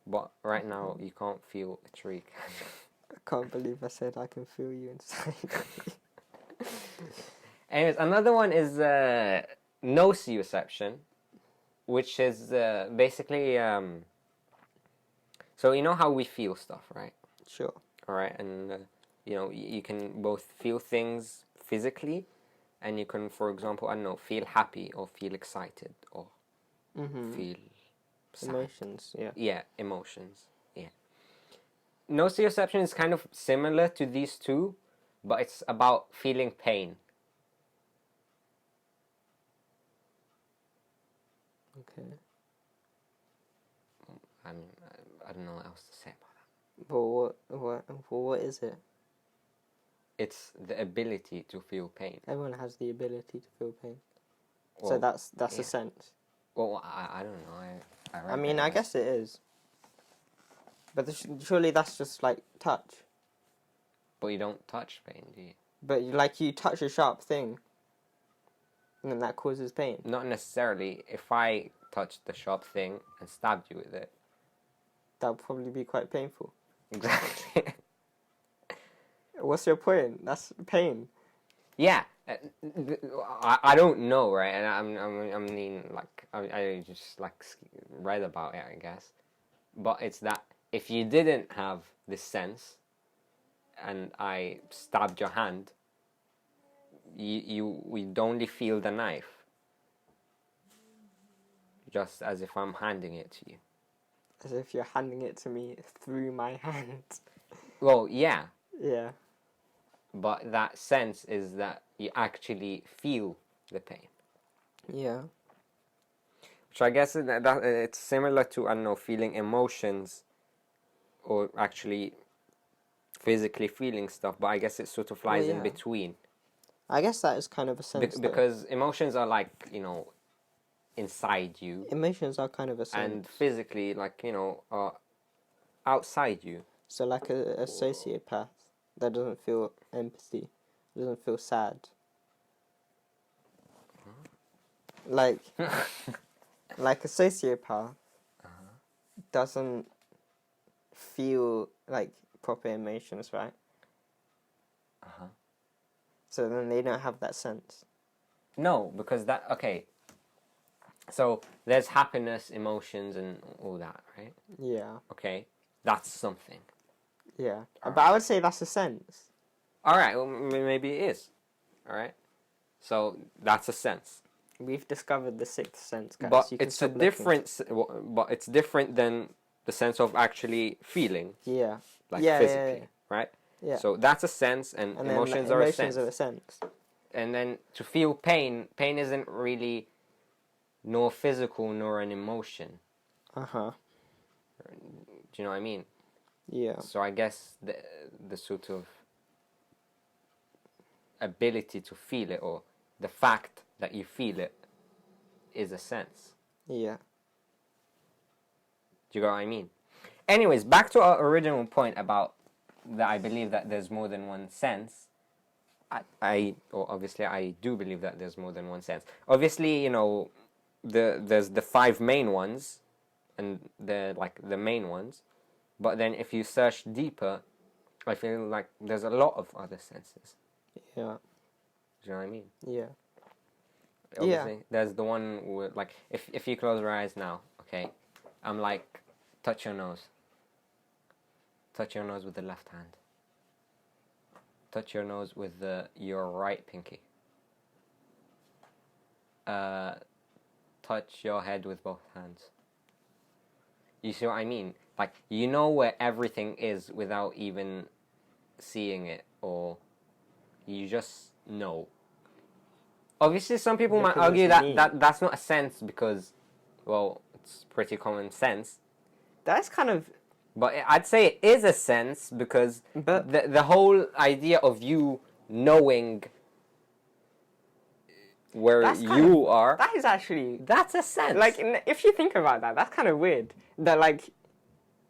But right now, you can't feel a tree. I can't believe I said I can feel you inside. Anyways, another one is nociception, which is basically so you know how we feel stuff, right? Sure. All right, and you can both feel things physically, and you can, for example, I don't know, feel happy or feel excited or feel sad. Emotions. Yeah. Yeah, emotions. Yeah. Nociception is kind of similar to these two, but it's about feeling pain. Okay. I mean, I don't know what else to say about that. But what is it? It's the ability to feel pain. Everyone has the ability to feel pain. So that's a sense. Well, I don't know. I mean, I guess it is. But surely that's just like touch. But you don't touch pain, do you? But like you touch a sharp thing, and then that causes pain. Not necessarily. If I touched the sharp thing and stabbed you with it, That would probably be quite painful. exactly. What's your point? That's pain. Yeah, I don't know, right? And I mean, like I just like read about it, I guess. But it's that if you didn't have this sense, and I stabbed your hand, we'd only feel the knife, just as if I'm handing it to you. As if you're handing it to me through my hand. Well, yeah. Yeah. But that sense is that you actually feel the pain. Yeah. Which I guess that it's similar to, I don't know, feeling emotions or actually physically feeling stuff, but I guess it sort of lies in between. I guess that is kind of a sense. Because emotions are like, inside you. Emotions are kind of a sense. And physically, like, are outside you. So like a sociopath that doesn't feel empathy, doesn't feel sad. Like, like a sociopath doesn't feel like proper emotions, right? So then they don't have that sense. No, because okay. So there's happiness, emotions, and all that, right? Yeah. Okay, that's something. Yeah, but I would say that's a sense. All right, well, maybe it is. All right, so that's a sense. We've discovered the sixth sense, guys. But it's a different. But it's different than the sense of actually feeling. Yeah. Like physically, right? Yeah. So that's a sense, and emotions are a sense. Emotions are a sense. And then to feel pain isn't really nor physical nor an emotion. Do you know what I mean? Yeah. So I guess the sort of ability to feel it, or the fact that you feel it, is a sense. Yeah. Do you get what I mean? Anyways, back to our original point about that I believe that there's more than one sense. Obviously I do believe that there's more than one sense. Obviously, there's the five main ones, and they're like the main ones. But then if you search deeper, I feel like there's a lot of other senses. Yeah. Do you know what I mean? Yeah. Obviously, there's the one with, like, if you close your eyes now, okay, I'm like, touch your nose. Touch your nose with the left hand. Touch your nose with your right pinky. Touch your head with both hands. You see what I mean? Like, you know where everything is without even seeing it, or you just know. Obviously, some people might argue that's not a sense because, well, it's pretty common sense. That's kind of... But I'd say it is a sense because the whole idea of you knowing where you are... That is actually... That's a sense. Like, if you think about that, that's kind of weird. That, like,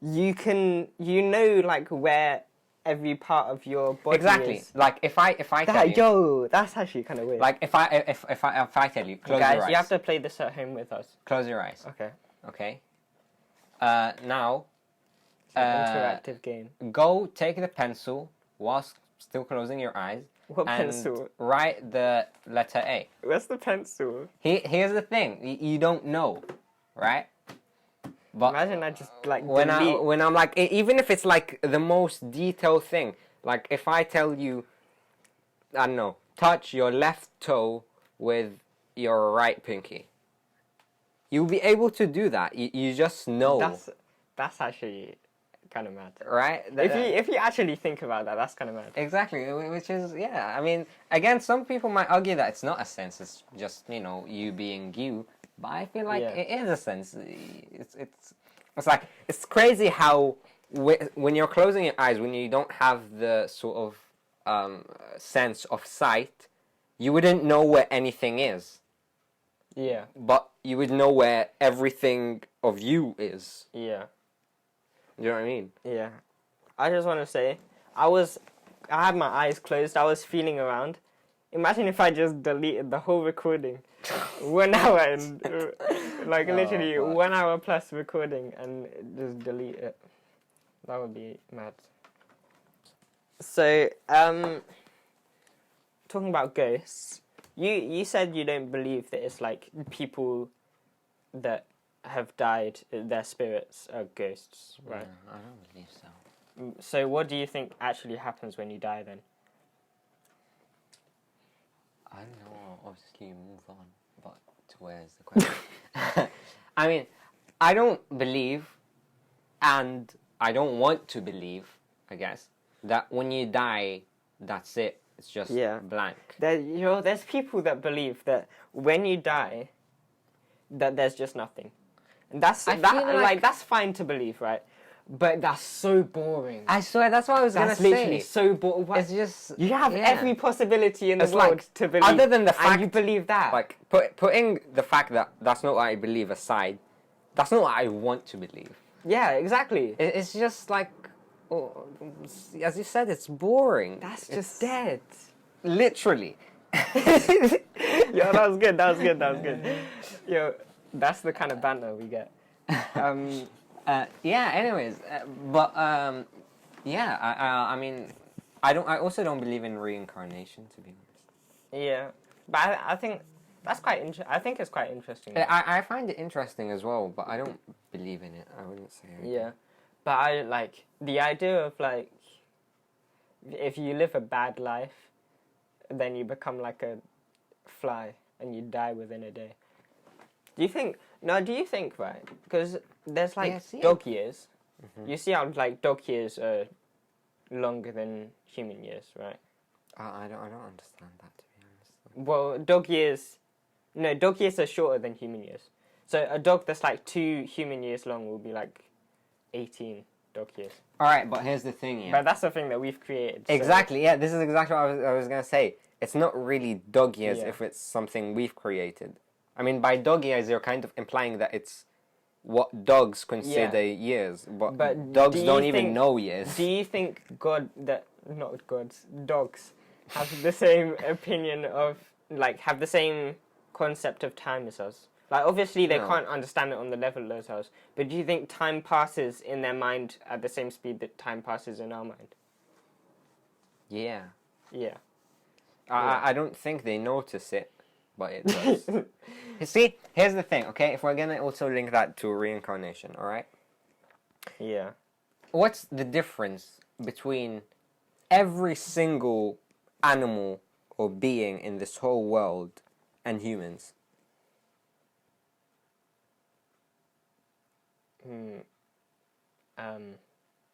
you know, like, where every part of your body is. Like, if I tell you... Yo, that's actually kind of weird. Like, if I tell you, close your eyes. Guys, you have to play this at home with us. Close your eyes. Okay. Okay. Now... interactive game. Go take the pencil whilst still closing your eyes. What and pencil? Write the letter A. Where's the pencil? Here's the thing. You don't know, right? But imagine I just like when I'm like, even if it's like the most detailed thing, like if I tell you, I don't know, touch your left toe with your right pinky, you'll be able to do that. You just know. That's actually kind of mad, right? If you actually think about that, that's kind of mad. Exactly, which is, yeah. I mean, again, some people might argue that it's not a sense; it's just, you being you. But I feel like it is a sense. It's like, it's crazy how when you're closing your eyes, when you don't have the sort of sense of sight, you wouldn't know where anything is. Yeah. but you would know where everything of you is. Yeah. You know what I mean? Yeah. I just want to say, I had my eyes closed. I was feeling around. Imagine if I just deleted the whole recording. 1 hour and literally fuck. 1 hour plus recording and just delete it. That would be mad. So, talking about ghosts, you said you don't believe that it's like people that have died, their spirits are ghosts, right? Yeah, I don't believe so. So what do you think actually happens when you die then? I don't know. Obviously, you move on, but to where is the question? I mean, I don't believe, and I don't want to believe, I guess, that when you die, that's it. It's just blank. There's people that believe that when you die, that there's just nothing, and that's fine to believe, right? But that's so boring. I swear, that's what I was gonna say. That's literally so boring. It's just you have every possibility in the world like, to believe, other than the fact, and you believe that. Like putting the fact that that's not what I believe aside, that's not what I want to believe. Yeah, exactly. It's just like, as you said, it's boring. That's just dead. Literally. Yo, that was good. Yo, that's the kind of banter we get. Yeah. Anyways, yeah. I mean, I also don't believe in reincarnation, to be honest. Yeah, but I think that's quite I think it's quite interesting. I find it interesting as well, but I don't believe in it. I wouldn't say. Yeah, but I like the idea of like if you live a bad life, then you become like a fly and you die within a day. Do you think right? Because there's like dog years. Mm-hmm. You see how like dog years are longer than human years, right? I don't understand that, to be honest. Well, dog years are shorter than human years. So a dog that's like 2 human years long will be like 18 dog years. All right, but here's the thing, yeah. But that's the thing that we've created. Exactly, yeah. This is exactly what I was gonna say. It's not really dog years if it's something we've created. I mean, by dog years, you're kind of implying that it's what dogs consider years, but dogs don't even know years. Do you think dogs have the same opinion of, like, have the same concept of time as us? Like, obviously they can't understand it on the level as us, but do you think time passes in their mind at the same speed that time passes in our mind? Yeah. Yeah. I don't think they notice it, but it does. You see, here's the thing, okay? If we're gonna also link that to reincarnation, alright? Yeah. What's the difference between every single animal or being in this whole world and humans?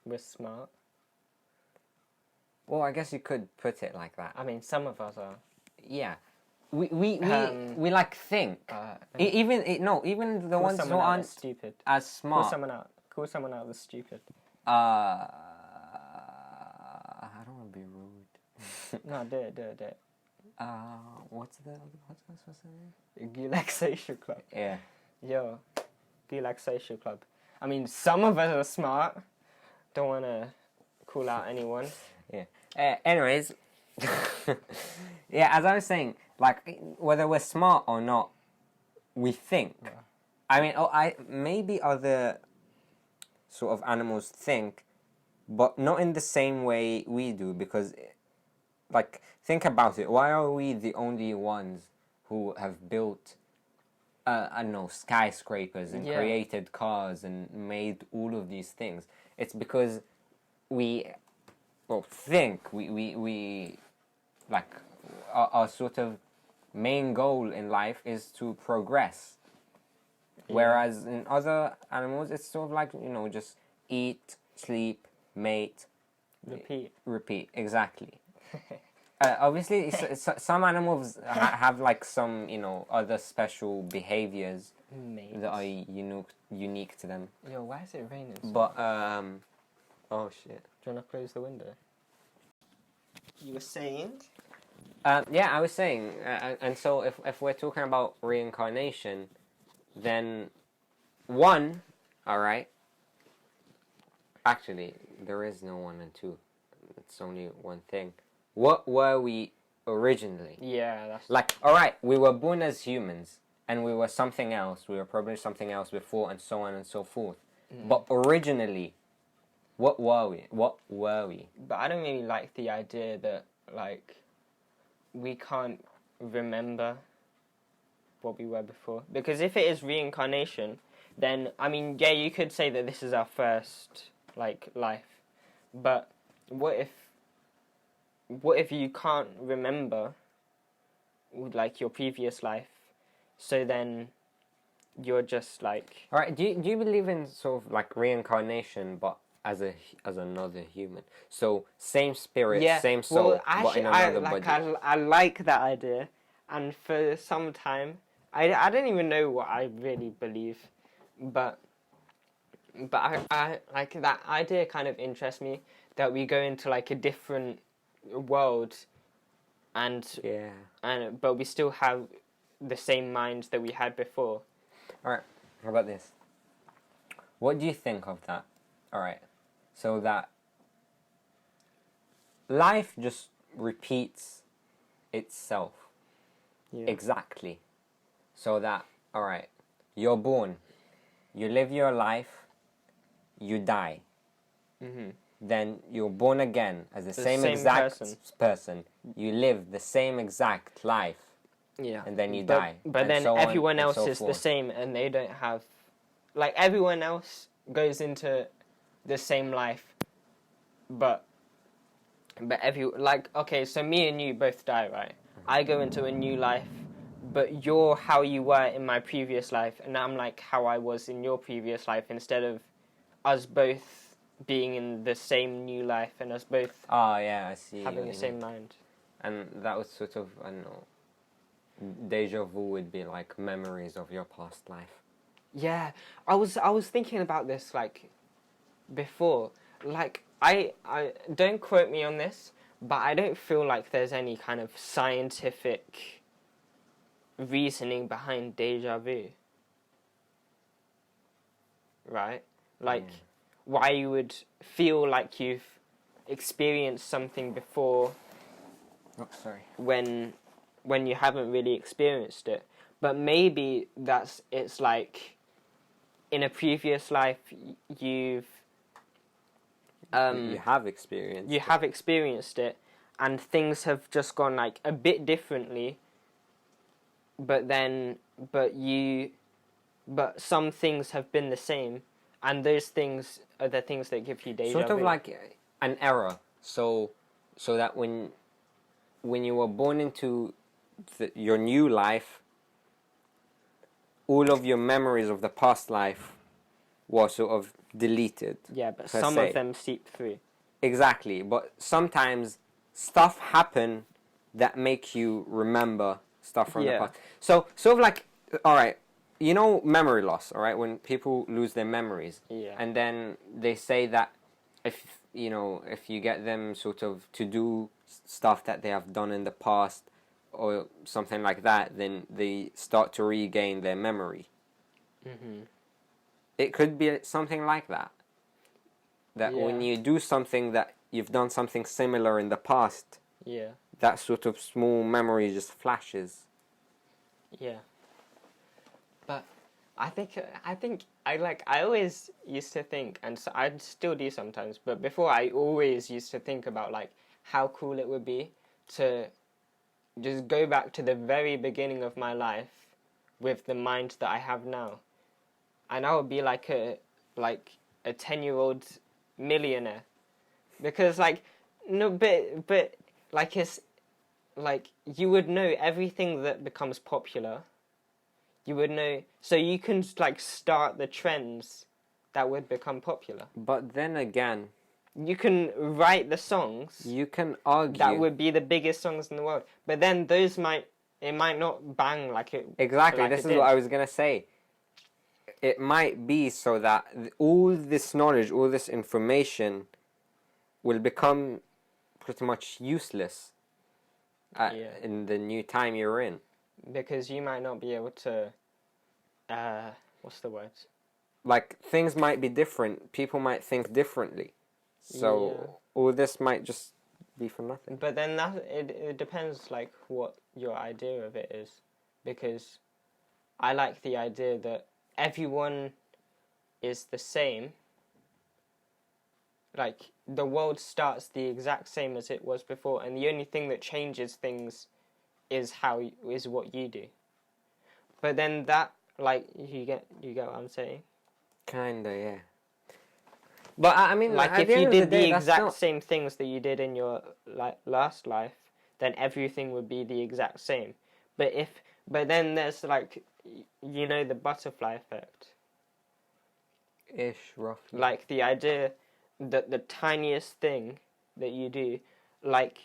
We're smart. Well, I guess you could put it like that. I mean, some of us are. Yeah. We like think. Even the ones who aren't stupid. As smart. Call someone out that's stupid. I don't want to be rude. No, do it. What's the other podcast? What's the name? Gulak Social Club. Yeah. Yo, Gulak Social Club. I mean, some of us are smart. Don't want to call out anyone. Yeah. Anyways, yeah. As I was saying, like whether we're smart or not, we think. Yeah. I mean, maybe other sort of animals think, but not in the same way we do. Because, like, think about it. Why are we the only ones who have built, I don't know, skyscrapers and created cars and made all of these things? It's because we think we like our sort of main goal in life is to progress. Whereas in other animals, it's sort of like, just eat, sleep, mate, repeat. Exactly. Obviously, some animals have like some, other special behaviors that are unique to them. Yo, why is it raining? But oh shit! Do you want to close the window? You were saying? Yeah, I was saying, and so if we're talking about reincarnation, then one, all right. Actually, there is no one and two. It's only one thing. What were we originally? Yeah, that's Like, all right, we were born as humans, and we were something else. We were probably something else before, and so on and so forth. But originally, what were we? What were we? But I don't really like the idea that, like, we can't remember what we were before. Because if it is reincarnation, then, I mean, yeah, you could say that this is our first, like, life. But what if you can't remember, like, your previous life? So then you're just, like... All right, do you believe in sort of like reincarnation, but as another human? So same spirit, same soul, well, actually, but in another body. I like that idea, and for some time, I don't even know what I really believe, but I like that idea. Kind of interests me that we go into like a different world, and but we still have the same mind that we had before. All right, how about this? What do you think of that? All right, so that life just repeats itself exactly. So that, all right, you're born, you live your life, you die. Then you're born again as the same exact person. You live the same exact life. Yeah. And then you die. But then so everyone else so is forth. the same, and they don't have... Like, everyone else goes into the same life, but like, okay, so me and you both die, right? I go into a new life, but you're how you were in my previous life, and I'm like how I was in your previous life, instead of us both being in the same new life and us both I see having the same mind. And that was sort of, I don't know, deja vu would be like memories of your past life. Yeah, I was thinking about this like before. Like I don't quote me on this, but I don't feel like there's any kind of scientific reasoning behind deja vu. Right? Like why you would feel like you've experienced something before when you haven't really experienced it. But maybe it's like in a previous life you have experienced it, and things have just gone like a bit differently, but some things have been the same, and those things are the things that give you deja vu. Sort of like an error. So that when you were born into your new life, all of your memories of the past life were sort of deleted. Yeah, but some of them seep through. Exactly, but sometimes stuff happen that make you remember stuff from the past. So sort of like, all right, you know, memory loss, all right, when people lose their memories. Yeah. And then they say that if you get them sort of to do stuff that they have done in the past or something like that, then they start to regain their memory. It could be something like that. That when you do something that you've done something similar in the past, that sort of small memory just flashes. Yeah. But I think I always used to think, and so I still do sometimes, but before I always used to think about like how cool it would be to just go back to the very beginning of my life with the mind that I have now. And I would be like a 10-year-old millionaire. Because like but like it's like you would know everything that becomes popular. You would know, so you can like start the trends that would become popular. But then again, you can write the songs. You can argue that would be the biggest songs in the world. But then those might not bang like it. Exactly. Like this is did. what I was gonna say. It might be so that all this knowledge, all this information, will become pretty much useless. in the new time you're in. Because you might not be able to, what's the word? Like, things might be different. People might think differently. So all this might just be for nothing. But then it depends, like, what your idea of it is. Because I like the idea that everyone is the same. Like, the world starts the exact same as it was before, and the only thing that changes things is what you do. But then that, like, you get what I'm saying? Kinda, yeah. But I mean, like, at if the end you of the did day, the that's exact not... same things that you did in your last life, then everything would be the exact same. But then there's, like, you know, the butterfly effect. Ish, roughly. Like, the idea that the tiniest thing that you do, like,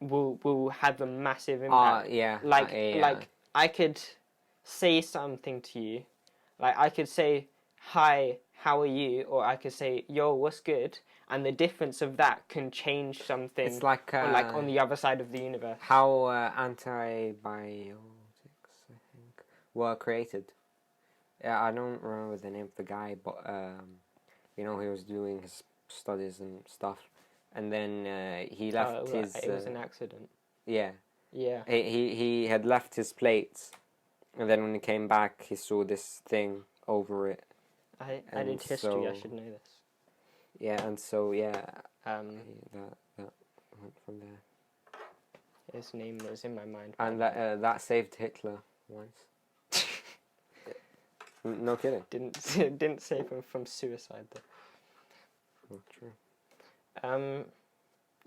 will have a massive impact. Yeah. Like, I could say something to you. Like, I could say, hi, how are you? Or I could say, yo, what's good? And the difference of that can change something. It's like on the other side of the universe. How antibiotics, I think, were created. Yeah, I don't remember the name of the guy, but you know, he was doing his studies and stuff, and then he left his. It was an accident. Yeah. Yeah. He had left his plates, and then when he came back, he saw this thing over it. I did history. I should know this. Yeah, and so yeah, that went from there. His name was in my mind. And that saved Hitler once. No kidding. Didn't save him from suicide though. Oh, true.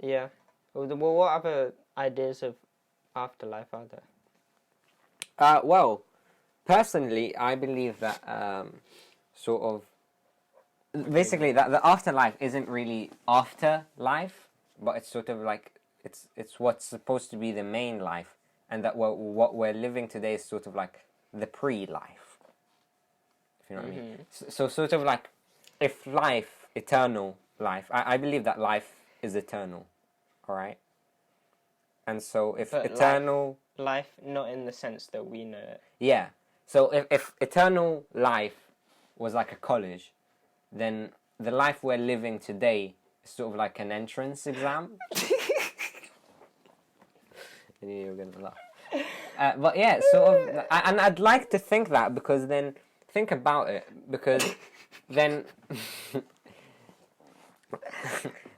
Yeah. Well, what other ideas of afterlife are there? Well, personally, I believe that sort of basically that the afterlife isn't really afterlife, but it's sort of like it's what's supposed to be the main life, and that what we're living today is sort of like the pre-life. If you know what I mean. So sort of like, if life, eternal life, I believe that life is eternal, all right. And so if eternal life, not in the sense that we know it. Yeah. So if eternal life was like a college, then the life we're living today is sort of like an entrance exam. I knew you were going to laugh. But yeah, sort of, and I'd like to think that, because then, think about it, because then,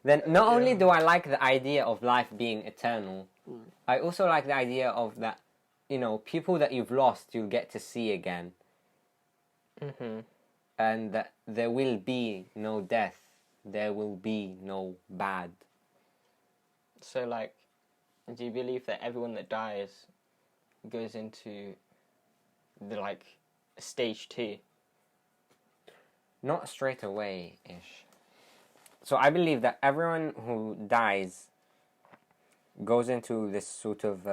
then not only do I like the idea of life being eternal, I also like the idea of that, you know, people that you've lost, you'll get to see again. And that there will be no death, there will be no bad. So, like, do you believe that everyone that dies goes into the, like, stage 2? Not straight away-ish. So I believe that everyone who dies goes into this sort of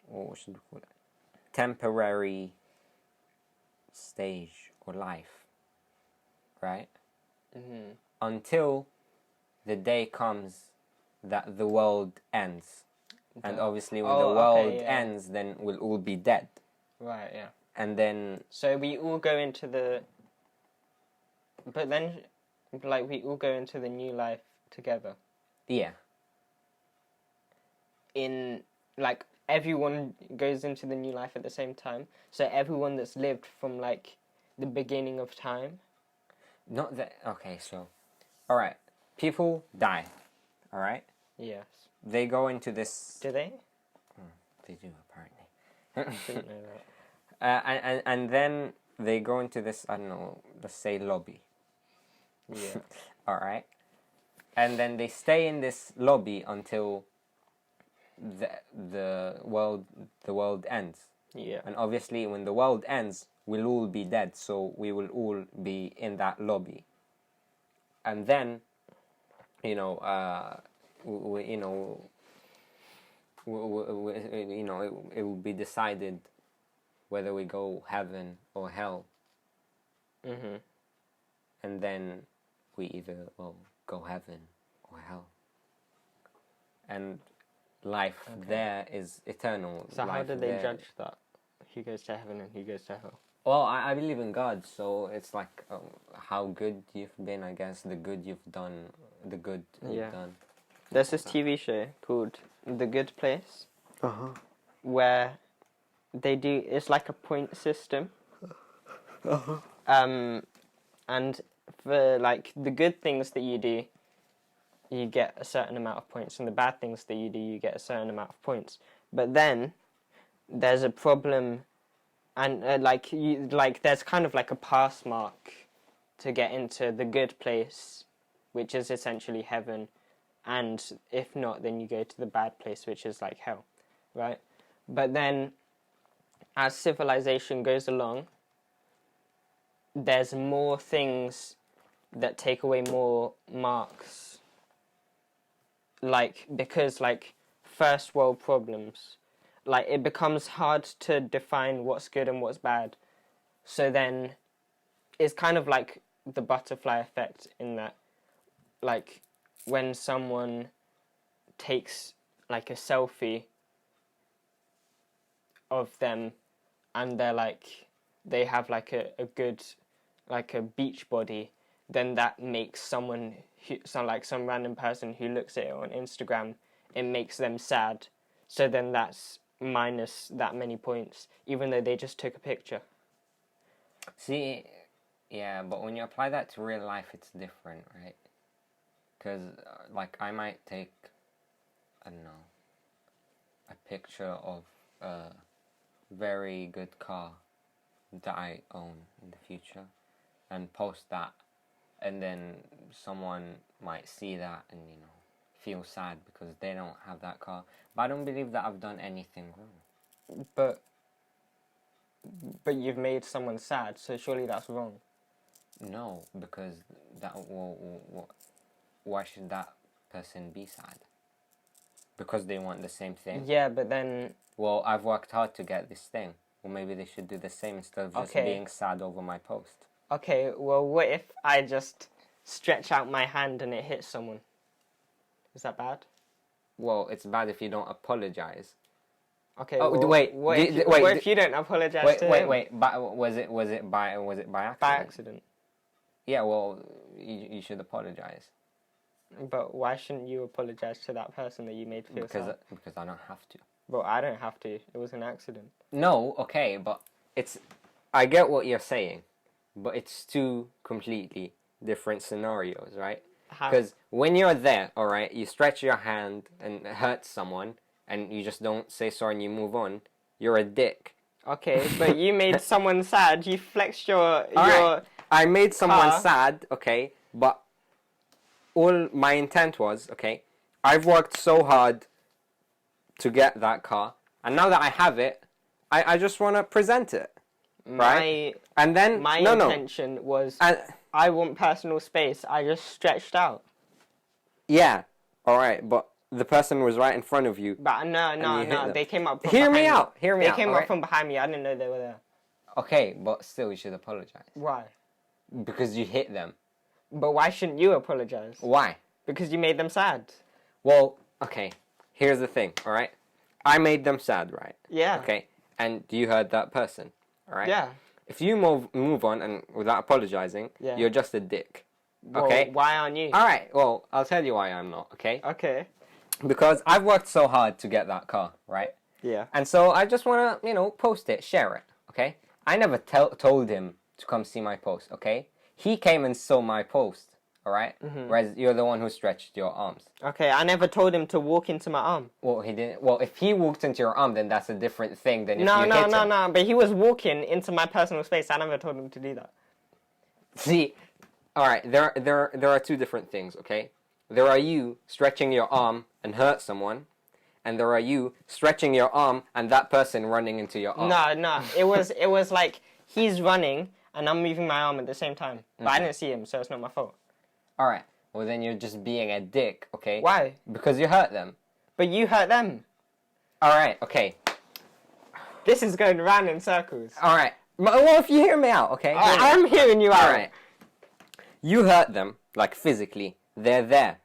what should we call it? Temporary stage or life, right? Until the day comes that the world ends. And obviously when the world ends, then we'll all be dead. Right, yeah. And then... So we all go into the... But then, like, we all go into the new life together. Yeah. Like, everyone goes into the new life at the same time. So everyone that's lived from, like, the beginning of time. Not that... Okay, so... Alright. People die. Alright? Yes. They go into this... Do they? They do, apparently. Didn't know that. And then they go into this, I don't know, let's say lobby. Yeah. Alright? And then they stay in this lobby until the world ends. Yeah. And obviously when the world ends, we'll all be dead, so we will all be in that lobby. And then, you know, it will be decided whether we go heaven or hell. And then we either go heaven or hell. And life there is eternal. So how life do they there- judge that? Who goes to heaven and who goes to hell? Well, I believe in God, so it's like how good you've been, I guess, the good you've done, the good you've done. There's this TV show called The Good Place, Uh-huh. where they do, it's like a point system. Uh-huh. And for like the good things that you do, you get a certain amount of points, and the bad things that you do, you get a certain amount of points. But then there's a problem, and there's kind of like a pass mark to get into the good place, which is essentially heaven, and if not, then you go to the bad place, which is like hell, right? But then as civilization goes along, there's more things that take away more marks, because first world problems, it becomes hard to define what's good and what's bad. So then it's kind of like the butterfly effect, in that when someone takes a selfie of them, and they have a good a beach body, then that makes someone some random person who looks at it on Instagram, it makes them sad. So then that's minus that many points, even though they just took a picture. See, yeah, but when you apply that to real life, it's different, right? Because, I might take, I don't know, a picture of a very good car that I own in the future and post that, and then someone might see that and, feel sad because they don't have that car. But I don't believe that I've done anything wrong. But you've made someone sad, so surely that's wrong. No, because why should that person be sad? Because they want the same thing? Yeah, but then... Well, I've worked hard to get this thing. Well, maybe they should do the same instead of just being sad over my post. Okay, well, what if I just stretch out my hand and it hits someone? Is that bad? Well, it's bad if you don't apologize. Okay. Oh, well, wait. What if you don't apologize to him? Wait. But was it by accident? By accident. Yeah. Well, you should apologize. But why shouldn't you apologize to that person that you made feel sad? Because I don't have to. Well, I don't have to. It was an accident. No. Okay, but I get what you're saying, but it's two completely different scenarios, right? Because when you're there, all right, you stretch your hand and hurt someone, and you just don't say sorry and you move on, you're a dick. Okay, but you made someone sad. You flexed your... Right. I made someone sad, okay, but all my intent was, okay, I've worked so hard to get that car, and now that I have it, I just want to present it, right? And then... My intention was... I want personal space. I just stretched out. Yeah, all right, but the person was right in front of you. But no. They came up from Hear behind me out. They came up from behind me. I didn't know they were there. Okay, but still, you should apologize. Why? Because you hit them. But why shouldn't you apologize? Why? Because you made them sad. Well, okay, here's the thing, all right? I made them sad, right? Yeah. Okay, and you hurt that person, all right? Yeah. If you move on and without apologizing, you're just a dick. Okay? Well, why aren't you? All right. Well, I'll tell you why I'm not. Okay? Okay. Because I've worked so hard to get that car, right? Yeah. And so I just want to, post it, share it. Okay? I never told him to come see my post. Okay? He came and saw my post. All right? Mm-hmm. Whereas you're the one who stretched your arms. Okay, I never told him to walk into my arm. Well, he didn't. Well, if he walked into your arm, then that's a different thing than if you hit him. No. But he was walking into my personal space. I never told him to do that. See, all right. There are two different things. Okay, there are you stretching your arm and hurt someone, and there are you stretching your arm and that person running into your arm. No. It was like he's running and I'm moving my arm at the same time, but I didn't see him, so it's not my fault. All right. Well, then you're just being a dick, okay? Why? Because you hurt them. But you hurt them. All right, okay. This is going round in circles. All right. Well, if you hear me out, okay? I'm hearing you out. All right. You hurt them, physically. They're there,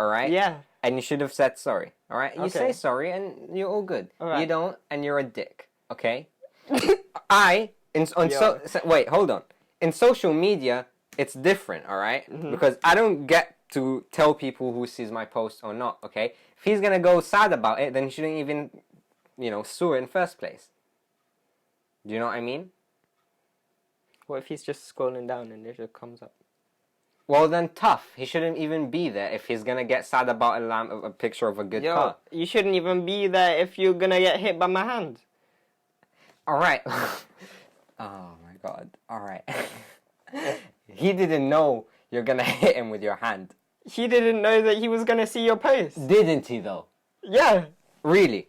all right? Yeah. And you should have said sorry. All right, you Okay. say sorry, and you're all good. All right. You don't, and you're a dick. Okay. Yo. Wait, hold on. In social media, it's different. All right? Because I don't get to tell people who sees my post or not. Okay. If he's gonna go sad about it, then he shouldn't even, sue it in first place. Do you know what I mean? What if he's just scrolling down and it just comes up? Well, then tough. He shouldn't even be there if he's gonna get sad about a picture of a good car. You shouldn't even be there if you're gonna get hit by my hand. All right. Oh my God. All right. He didn't know you're gonna hit him with your hand. He didn't know that he was gonna see your post. Didn't he though? Yeah. Really?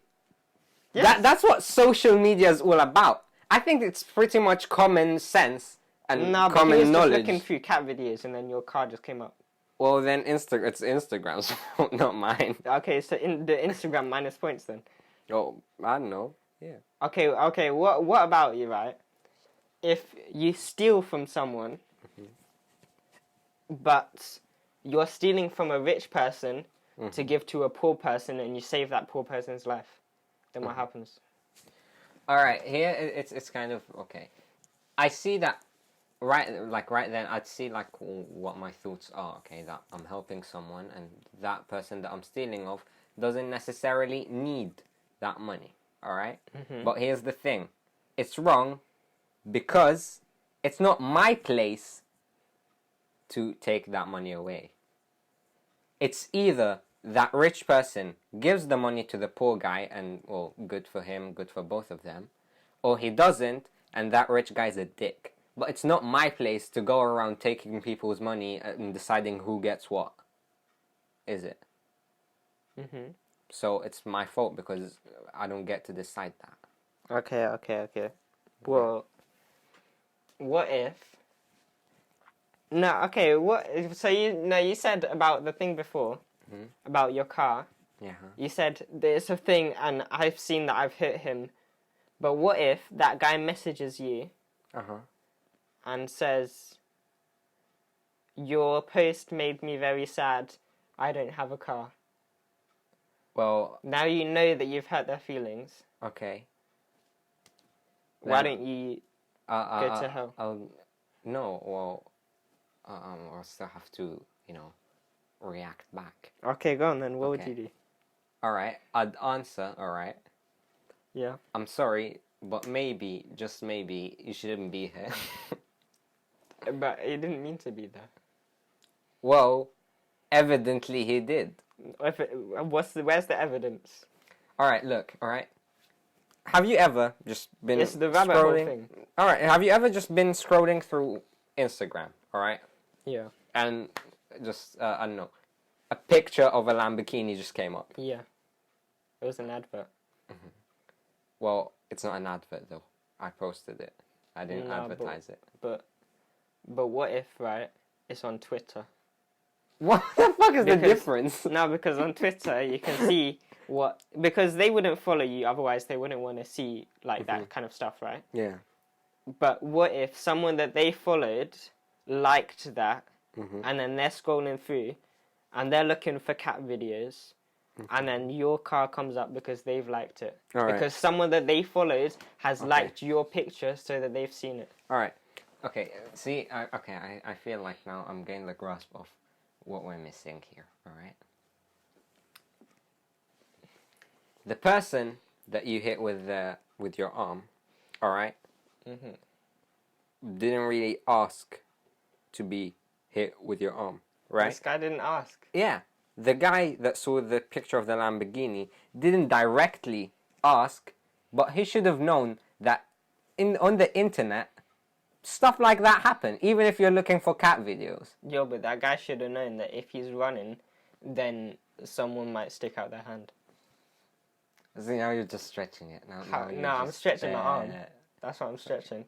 Yes. That's what social media is all about. I think it's pretty much common sense and No, but common he was knowledge. just looking through cat videos and then your car just came up. Well, then it's Instagram's fault, not mine. Okay, so in the Instagram minus points then. Oh, I don't know. Yeah. Okay. What about you, right? If you steal from someone, but you're stealing from a rich person to give to a poor person, and you save that poor person's life, then what happens? All right. Here it's kind of okay. I see that. Right then, I'd see like what my thoughts are. Okay, that I'm helping someone, and that person that I'm stealing of doesn't necessarily need that money. All right, but here's the thing: it's wrong because it's not my place to take that money away. It's either that rich person gives the money to the poor guy, and well, good for him, good for both of them, or he doesn't, and that rich guy's a dick. But it's not my place to go around taking people's money and deciding who gets what. Is it? So it's my fault because I don't get to decide that. Okay. Well, what if? No, okay. So you said about the thing before about your car. Yeah. You said there's a thing, and I've seen that I've hit him. But what if that guy messages you? And says, your post made me very sad. I don't have a car. Well, now you know that you've hurt their feelings. Okay. Why don't you go to hell? No, well, I'll still have to, react back. Okay, go on then. What would you do? All right, I'd answer. All right. Yeah. I'm sorry, but maybe, just maybe, you shouldn't be here. But he didn't mean to be there. Well, evidently he did. Where's the evidence? All right, look. All right. Have you ever just been It's the rabbit hole thing. All right. Have you ever just been scrolling through Instagram? All right. Yeah. And just I don't know, a picture of a Lamborghini just came up. Yeah. It was an advert. Well, it's not an advert though. I posted it. I didn't advertise it. But what if, right, it's on Twitter? What the fuck is the difference? No, because on Twitter you can see because they wouldn't follow you, otherwise they wouldn't want to see like that kind of stuff, right? Yeah. But what if someone that they followed liked that, and then they're scrolling through, and they're looking for cat videos, and then your car comes up because they've liked it. Because someone that they followed has liked your picture so that they've seen it. All right. Okay, see, I feel like now I'm getting the grasp of what we're missing here, alright? The person that you hit with your arm, alright, didn't really ask to be hit with your arm, right? This guy didn't ask. Yeah, the guy that saw the picture of the Lamborghini didn't directly ask, but he should have known that on the internet, stuff like that happen, even if you're looking for cat videos. Yo, but that guy should have known that if he's running, then someone might stick out their hand. See, now you're just stretching it. No, I'm stretching my arm. That's what I'm stretching.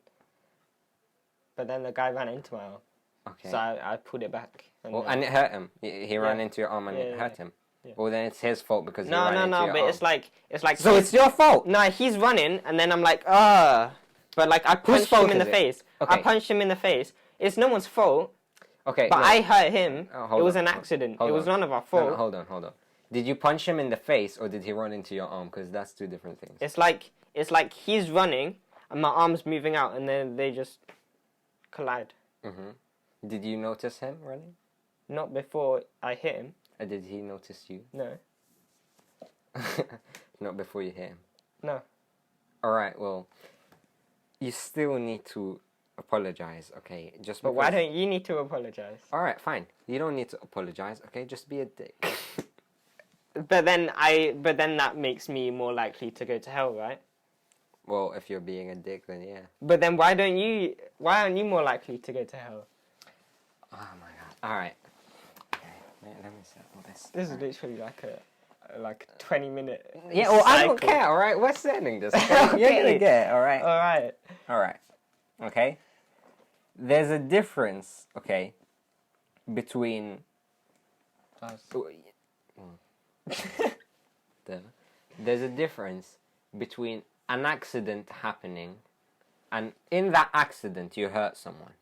But then the guy ran into my arm. Okay. So I pulled it back. And it hurt him. He ran into your arm and it hurt him. Yeah. Well, then it's his fault because he ran into your arm. No, but it's like... So it's your fault? No, he's running and then I'm like, But like I punched him in the face. Okay. I punched him in the face. It's no one's fault. Okay. But I hurt him. It was an accident. It was none of our fault. No, hold on. Did you punch him in the face or did he run into your arm? Because that's two different things. It's like he's running and my arm's moving out and then they just collide. Did you notice him running? Not before I hit him. Or did he notice you? No. Not before you hit him? No. Alright, well, you still need to apologize, okay? Just But why don't you need to apologize? Alright, fine. You don't need to apologize, okay? Just be a dick. But then that makes me more likely to go to hell, right? Well, if you're being a dick, then yeah. But then why aren't you more likely to go to hell? Oh my god. Alright. Okay, let me settle this. This is literally like a 20-minute Yeah, well, cycle. I don't care, alright? We're sending this. Okay. You're gonna get it, alright? Alright. Alright. Okay? There's a difference, okay, between... There's a difference between an accident happening and in that accident you hurt someone.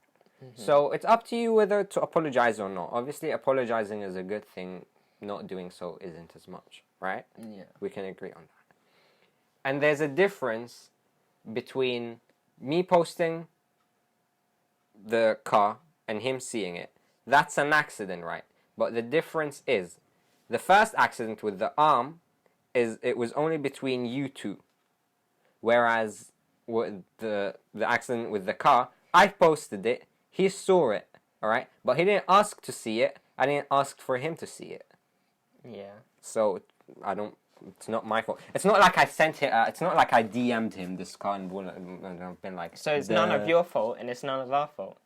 So it's up to you whether to apologize or not. Obviously, apologizing is a good thing. Not doing so isn't as much, right? Yeah. We can agree on that. And there's a difference between me posting the car and him seeing it. That's an accident, right? But the difference is, the first accident with the arm it was only between you two. Whereas with the accident with the car, I posted it, he saw it, alright? But he didn't ask to see it, I didn't ask for him to see it. Yeah. So, it's not my fault. It's not like I sent it, it's not like I DM'd him this car and I've been like... So it's none of your fault and it's none of our fault.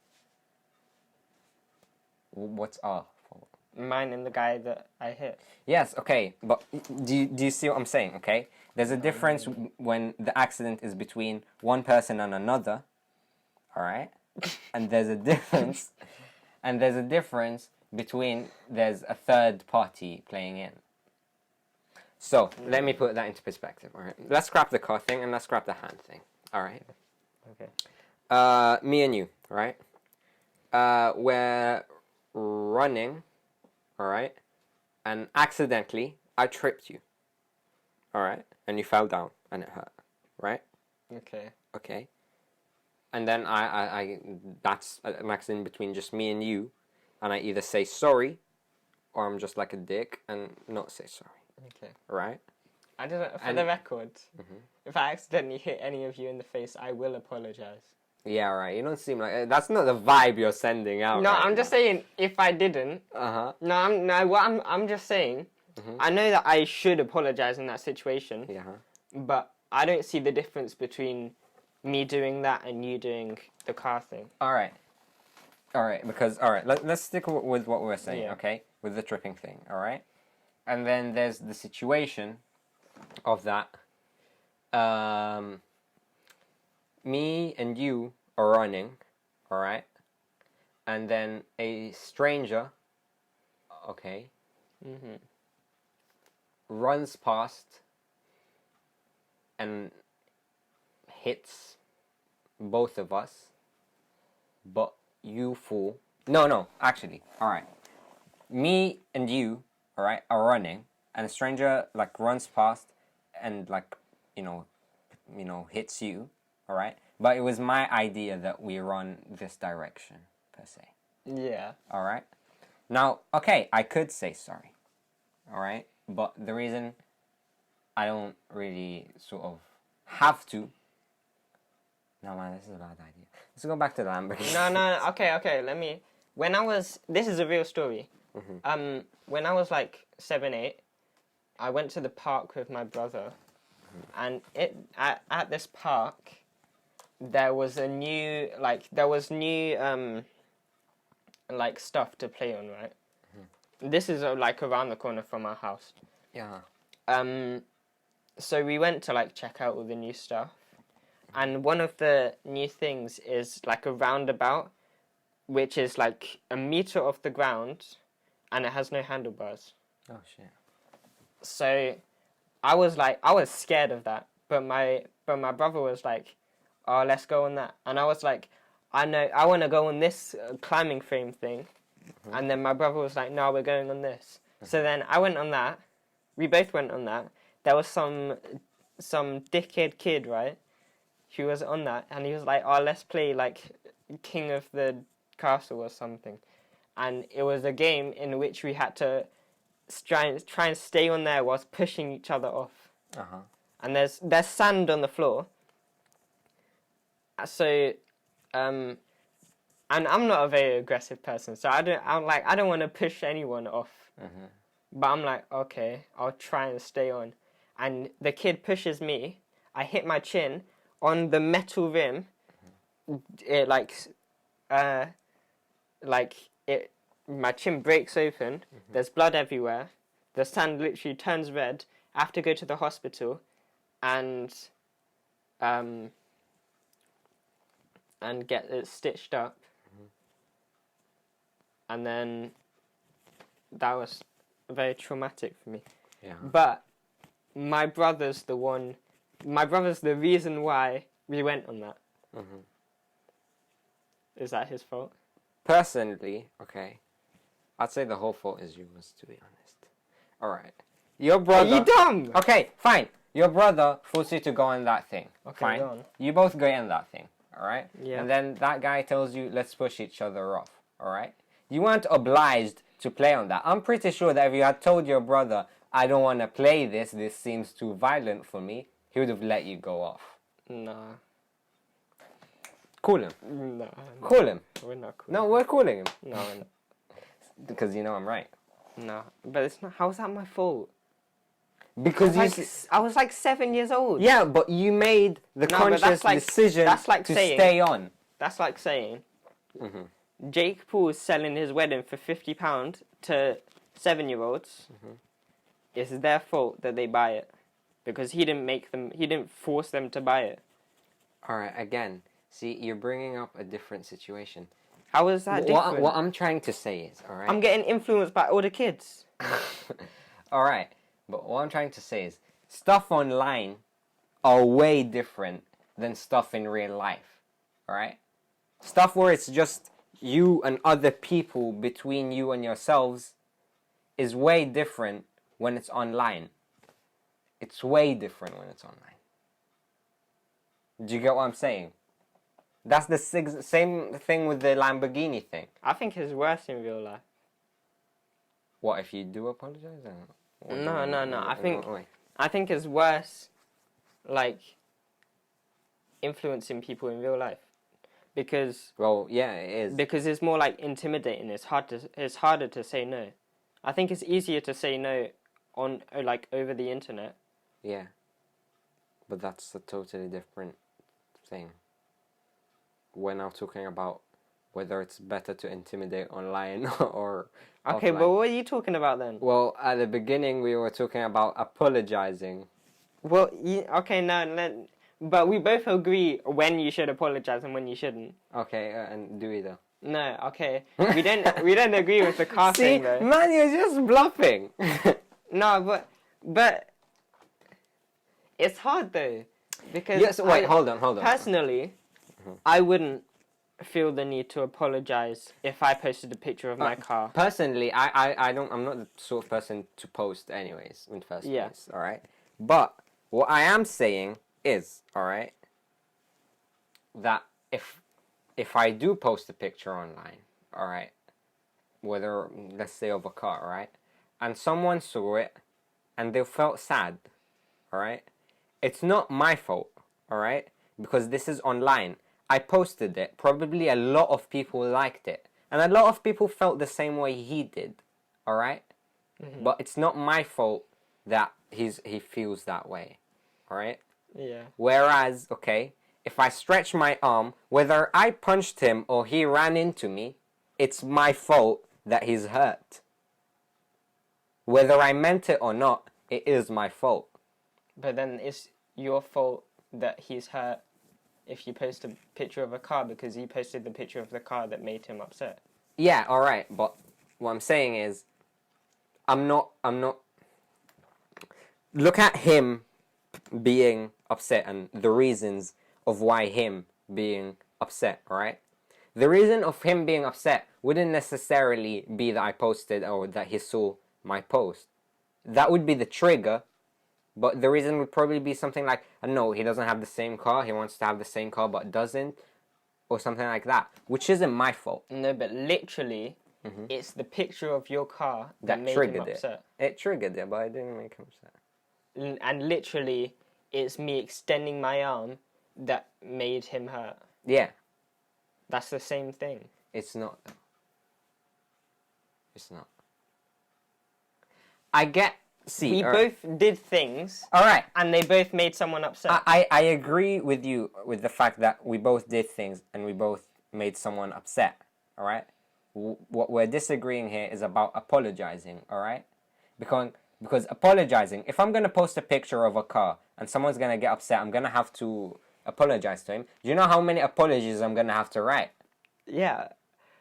What's our fault? Mine and the guy that I hit. Yes, okay, but do you see what I'm saying, okay? There's a difference when the accident is between one person and another, alright? And there's a difference, between there's a third party playing in. So, let me put that into perspective, alright? Let's scrap the car thing and let's scrap the hand thing, alright? Okay. Me and you, right? We're running, alright? And accidentally, I tripped you, alright? And you fell down and it hurt, right? Okay. Okay. And then I that's an accident between just me and you, and I either say sorry, or I'm just like a dick and not say sorry. Okay. Right? I don't. For the record, if I accidentally hit any of you in the face, I will apologize. Yeah, right. You don't seem like that's not the vibe you're sending out. No, right I'm now. just saying if I didn't. No, I'm just saying. I know that I should apologize in that situation. Yeah. But I don't see the difference between me doing that and you doing the car thing. Alright, because, let's stick with what we were saying, okay? With the tripping thing, alright? And then there's the situation of that. Me and you are running, alright? And then a stranger, okay, runs past and hits both of us, but you fall. No, actually, alright. Me and you, alright, are running, and a stranger, like, runs past and, like, you know, hits you, alright? But it was my idea that we run this direction, per se. Yeah. Alright? Now, okay, I could say sorry, alright? But the reason I don't really sort of have to... No, man, this is a bad idea. Let's go back to the Lamborghini. No, okay, this is a real story. When I was like 7, 8, I went to the park with my brother, and at this park, there was new stuff to play on, right? This is like around the corner from our house. Yeah. So we went to like check out all the new stuff, and one of the new things is like a roundabout, which is like a meter off the ground, and it has no handlebars. Oh shit. So I was scared of that, but my brother was like, "Oh, let's go on that," and I was like, "I know, I want to go on this climbing frame thing," and then my brother was like, "No, we're going on this." So then I went on that, we both went on that. There was some dickhead kid, right? He was on that, and he was like, "Oh, let's play like King of the Castle or something." And it was a game in which we had to try and stay on there whilst pushing each other off. And there's sand on the floor. So, and I'm not a very aggressive person, so I don't want to push anyone off. But I'm like, okay, I'll try and stay on. And the kid pushes me. I hit my chin on the metal rim. It my chin breaks open. There's blood everywhere. The sand literally turns red. I have to go to the hospital, and get it stitched up. And then that was very traumatic for me. Yeah. But my brother's the reason why we went on that. Is that his fault? Personally, okay, I'd say the whole fault is yours, to be honest. Alright. Your brother... Are you dumb? Okay, fine. Your brother forced you to go on that thing. Okay, fine. go on. You both go on that thing. Alright? Yeah. And then that guy tells you, let's push each other off. Alright? You weren't obliged to play on that. I'm pretty sure that if you had told your brother, I don't want to play this seems too violent for me, he would have let you go off. Nah. Call him. No. Call him. We're not cool. No, we're calling him. No, we're not. Because you know I'm right. No. But it's not. How's that my fault? Because I was like 7 years old. Yeah, but you made the conscious decision to stay on. That's like saying Jake Paul's selling his wedding for £50 to 7-year-olds. It's their fault that they buy it. Because he didn't force them to buy it. Alright, again, see, you're bringing up a different situation. How is that different? What I'm trying to say is, alright? I'm getting influenced by older kids. Alright, but what I'm trying to say is, stuff online are way different than stuff in real life. Alright? Stuff where it's just you and other people between you and yourselves is way different when it's online. It's way different when it's online. Do you get what I'm saying? That's the same thing with the Lamborghini thing. I think it's worse in real life. What, if you do apologize? No. I think it's worse, like, influencing people in real life. Because... Well, yeah, it is. Because it's more, like, intimidating. It's harder to say no. I think it's easier to say no on, like, over the internet. Yeah. But that's a totally different thing. We're now talking about whether it's better to intimidate online or okay, offline. but what are you talking about then? Well, at the beginning we were talking about apologizing. Well, but we both agree when you should apologize and when you shouldn't. Okay, and do either. No, okay. We don't agree with the car thing though. Man, you're just bluffing. No, but it's hard though. Because yes, wait, hold on. Personally, I wouldn't feel the need to apologize if I posted a picture of my car. Personally, I'm not the sort of person to post anyways in first place, alright? But what I am saying is, alright, that if I do post a picture online, alright, whether, let's say, of a car, alright, and someone saw it and they felt sad, alright, it's not my fault, alright, because this is online. I posted it. Probably a lot of people liked it. And a lot of people felt the same way he did. Alright? But it's not my fault that he feels that way. Alright? Yeah. Whereas, okay, if I stretch my arm, whether I punched him or he ran into me, it's my fault that he's hurt. Whether I meant it or not, it is my fault. But then it's your fault that he's hurt if you post a picture of a car because he posted the picture of the car that made him upset. Yeah, alright, but what I'm saying is, I'm not... Look at him being upset and the reasons of why him being upset, alright? The reason of him being upset wouldn't necessarily be that I posted or that he saw my post. that would be the trigger. But the reason would probably be something like, no, he doesn't have the same car. He wants to have the same car but doesn't, or something like that, which isn't my fault. No, but literally, it's the picture of your car that made him upset. It triggered it, but I didn't make him upset. And literally, it's me extending my arm that made him hurt. Yeah. That's the same thing. It's not. It's not. I get... See, we both did things. All right. And they both made someone upset. I agree with you with the fact that we both did things and we both made someone upset. All right. What we're disagreeing here is about apologizing. All right. Because apologizing, if I'm going to post a picture of a car and someone's going to get upset, I'm going to have to apologize to him. Do you know how many apologies I'm going to have to write? Yeah.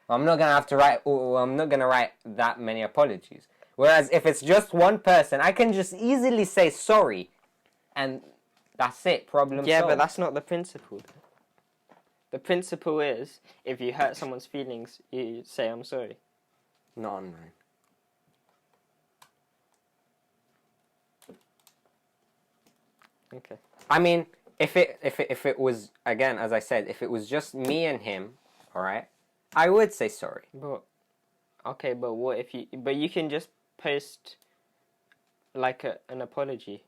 I'm not going to have to write, I'm not going to write that many apologies. Whereas if it's just one person, I can just easily say sorry and that's it, problem solved. Yeah, but that's not the principle. The principle is, if you hurt someone's feelings, you say, I'm sorry. Not on mine. Okay. I mean, if it was, again, as I said, if it was just me and him, alright, I would say sorry. But, okay, but what if you, but you can just post, like, an apology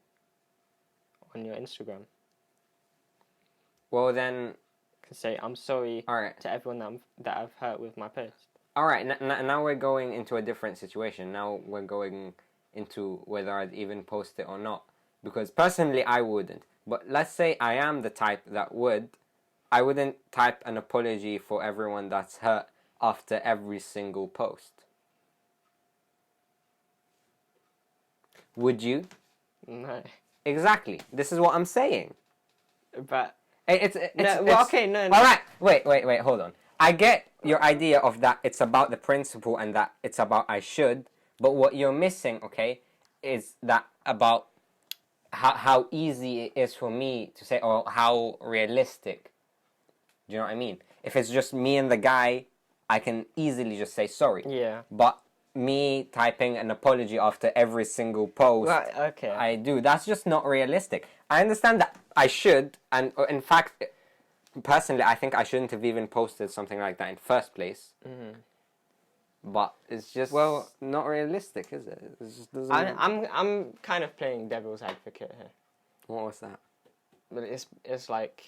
on your Instagram. Well, then... Can say, I'm sorry Alright. to everyone that I've hurt with my post. Alright, now we're going into a different situation. Now we're going into whether I'd even post it or not. Because personally, I wouldn't. But let's say I am the type that would. I wouldn't type an apology for everyone that's hurt after every single post. Would you? No. Exactly. This is what I'm saying. But... Okay, no. Alright, wait, hold on. I get your idea of that it's about the principle and that it's about I should. But what you're missing, okay, is that about how easy it is for me to say, or how realistic. Do you know what I mean? If it's just me and the guy, I can easily just say sorry. Yeah. But me typing an apology after every single post, right, okay. I do. That's just not realistic. I understand that I should, and in fact, personally, I think I shouldn't have even posted something like that in first place. Mm-hmm. But it's just not realistic, is it? It just doesn't... I'm kind of playing devil's advocate here. What was that? But it's like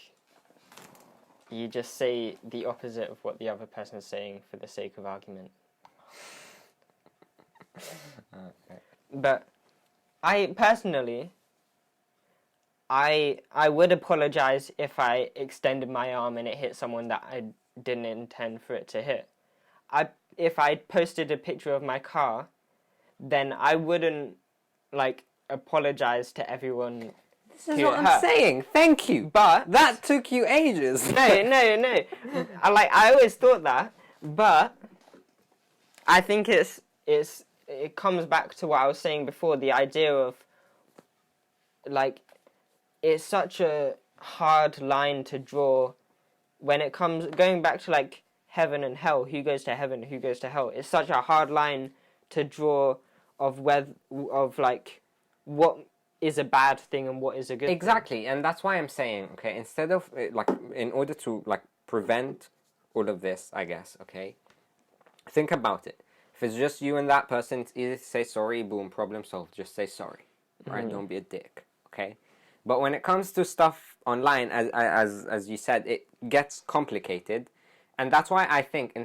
you just say the opposite of what the other person is saying for the sake of argument. Okay. But I personally, I would apologize if I extended my arm and it hit someone that I didn't intend for it to hit. If I posted a picture of my car, then I wouldn't apologize to everyone. This is what I'm saying. Thank you. But that took you ages. No. I always thought that, but I think it comes back to what I was saying before. The idea of it's such a hard line to draw when it comes going back to heaven and hell. Who goes to heaven? Who goes to hell? It's such a hard line to draw of what is a bad thing and what is a good thing. Exactly, and that's why I'm saying, okay, instead of in order to prevent all of this, I guess, okay, think about it. If it's just you and that person, it's easy to say sorry, boom, problem solved. Just say sorry, right? Don't be a dick, okay? But when it comes to stuff online, as you said, it gets complicated, and that's why I think,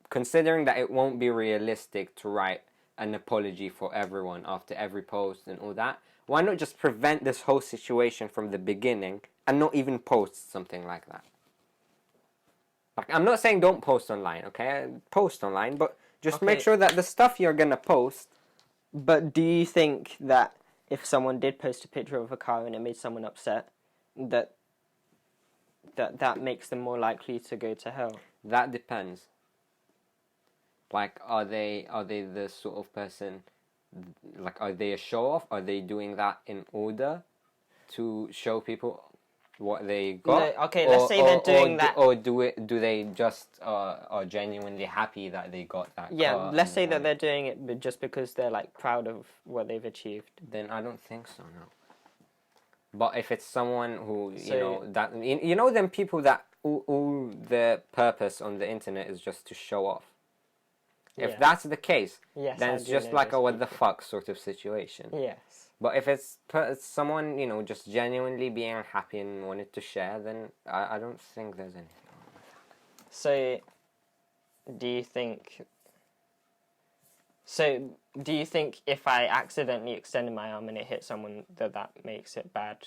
considering that it won't be realistic to write an apology for everyone after every post and all that, why not just prevent this whole situation from the beginning and not even post something like that? I'm not saying don't post online, okay? Post online, but just make sure that the stuff you're gonna post... But do you think that if someone did post a picture of a car and it made someone upset, that makes them more likely to go to hell? That depends. Are they the sort of person... are they a show-off? Are they doing that in order to show people... what they got? No, okay, let's say they're doing that. Or do they just are genuinely happy that they got that Yeah, car? let's say that they're doing it just because they're like proud of what they've achieved. Then I don't think so, no. But if it's someone who, So- that you know them people that all their purpose on the internet is just to show off. If Yeah. that's the case, Yes, then I it's do just know like a those what the people. fuck sort of situation. Yes. But if it's someone, just genuinely being happy and wanted to share, then I don't think there's anything wrong with that. So, do you think if I accidentally extended my arm and it hit someone, that makes it bad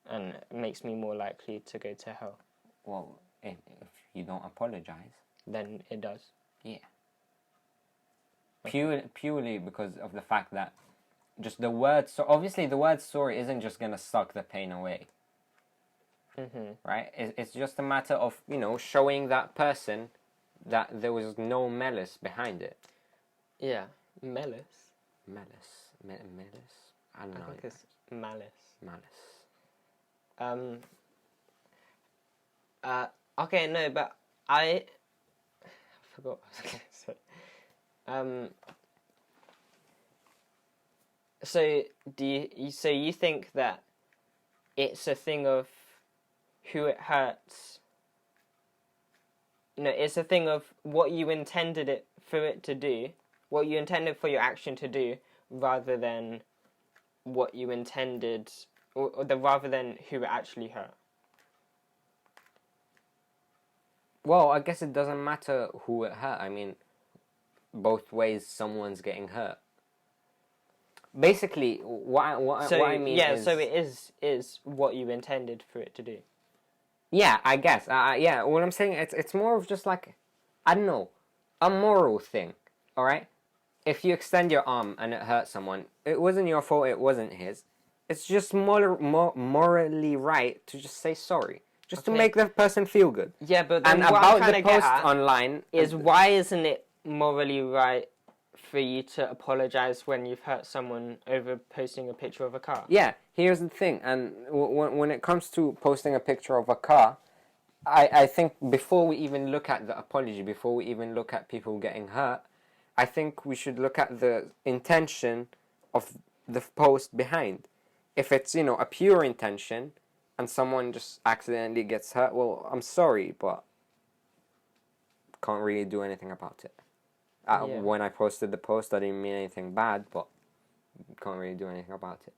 and makes me more likely to go to hell? Well, if you don't apologize, Then it does. yeah. Purely because of the fact that just the word, so obviously the word sorry isn't just gonna suck the pain away, right? It's just a matter of showing that person that there was no malice behind it. Yeah. Malice? Malice. I don't know. I think it's malice. Malice. Okay, no, but I forgot what I was going to say. So you think that it's a thing of who it hurts? No, it's a thing of what you intended to do, what you intended for your action to do, rather than what you intended, rather than who it actually hurt. Well, I guess it doesn't matter who it hurt. I mean, both ways, someone's getting hurt. Basically, what I mean is... so it is what you intended for it to do. Yeah, I guess. Yeah, what I'm saying, it's more of just like, I don't know, a moral thing, all right? If you extend your arm and it hurts someone, it wasn't your fault, it wasn't his. It's just morally right to just say sorry. Just to make the person feel good. Yeah, but then and what about I'm trying the to get post at online is why isn't it morally right for you to apologize when you've hurt someone over posting a picture of a car? Yeah, here's the thing, and when it comes to posting a picture of a car, I think before we even look at the apology, before we even look at people getting hurt, I think we should look at the intention of the post behind. If it's, a pure intention, and someone just accidentally gets hurt, well, I'm sorry, but can't really do anything about it. When I posted the post, I didn't mean anything bad, but can't really do anything about it.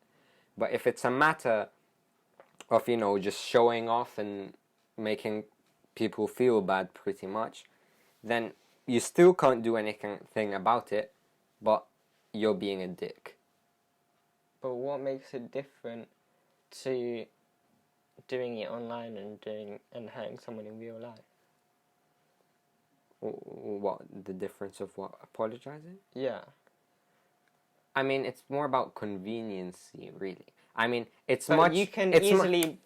But if it's a matter of, just showing off and making people feel bad pretty much, then you still can't do anything about it, but you're being a dick. But what makes it different to doing it online and hurting someone in real life? What, the difference of what, apologizing? Yeah. I mean, it's more about conveniency, really. I mean, it's but much... you can easily,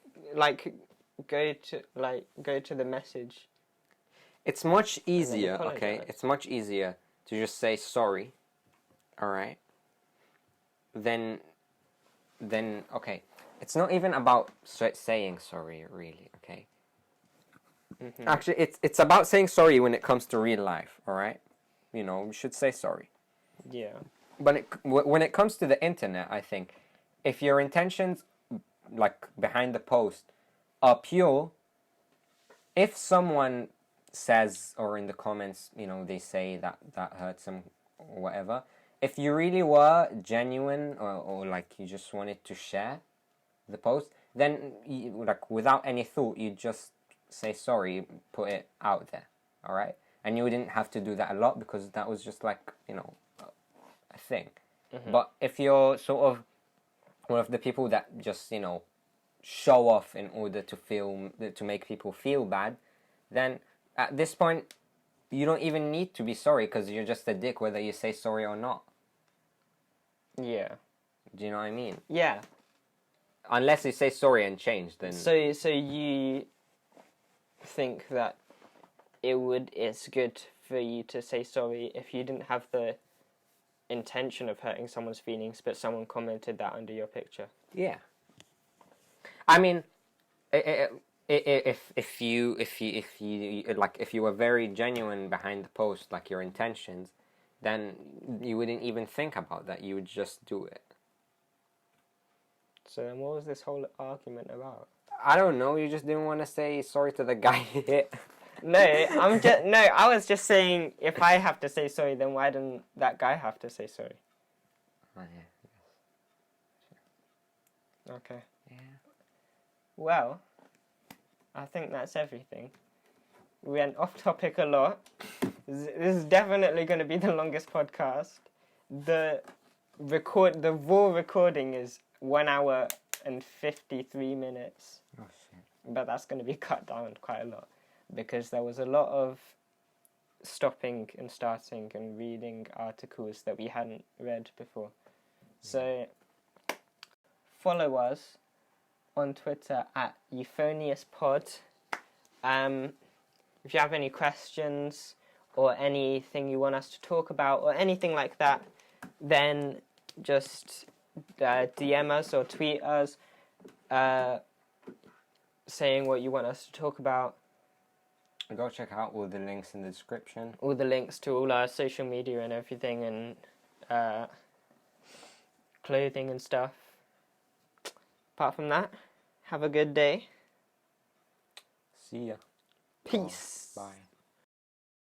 go to the message. It's much easier, okay? apologize. It's much easier to just say sorry, alright? Then, okay. It's not even about saying sorry, really, okay? Actually, it's about saying sorry when it comes to real life, alright? You should say sorry. Yeah. But when it comes to the internet, I think, if your intentions, behind the post, are pure, if someone says, or in the comments, they say that hurts them, or whatever, if you really were genuine, or you just wanted to share the post, then, without any thought, you just say sorry, put it out there, alright? And you wouldn't have to do that a lot, because that was just, a thing. But if you're sort of one of the people that just, show off in order to make people feel bad, then at this point, you don't even need to be sorry, because you're just a dick whether you say sorry or not. Yeah. Do you know what I mean? Yeah. Unless you say sorry and change, then... So you think that it's good for you to say sorry if you didn't have the intention of hurting someone's feelings, but someone commented that under your picture? Yeah. I mean, If you like, if you were very genuine behind the post, like your intentions, then you wouldn't even think about that. You would just do it. So then what was this whole argument about? I don't know. You just didn't want to say sorry to the guy you hit. No, I was just saying, if I have to say sorry, then why didn't that guy have to say sorry? Oh yeah. Okay. Yeah. Well, I think that's everything. We went off topic a lot. This is definitely going to be the longest podcast. The raw recording is 1 hour and 53 minutes. Oh shit. But that's going to be cut down quite a lot because there was a lot of stopping and starting and reading articles that we hadn't read before. So follow us on Twitter at euphoniouspod. If you have any questions or anything you want us to talk about or anything like that, then just DM us or tweet us saying what you want us to talk about. Go check out all the links in the description. All the links to all our social media and everything, and clothing and stuff. Apart from that, have a good day. See ya. Peace. Bye.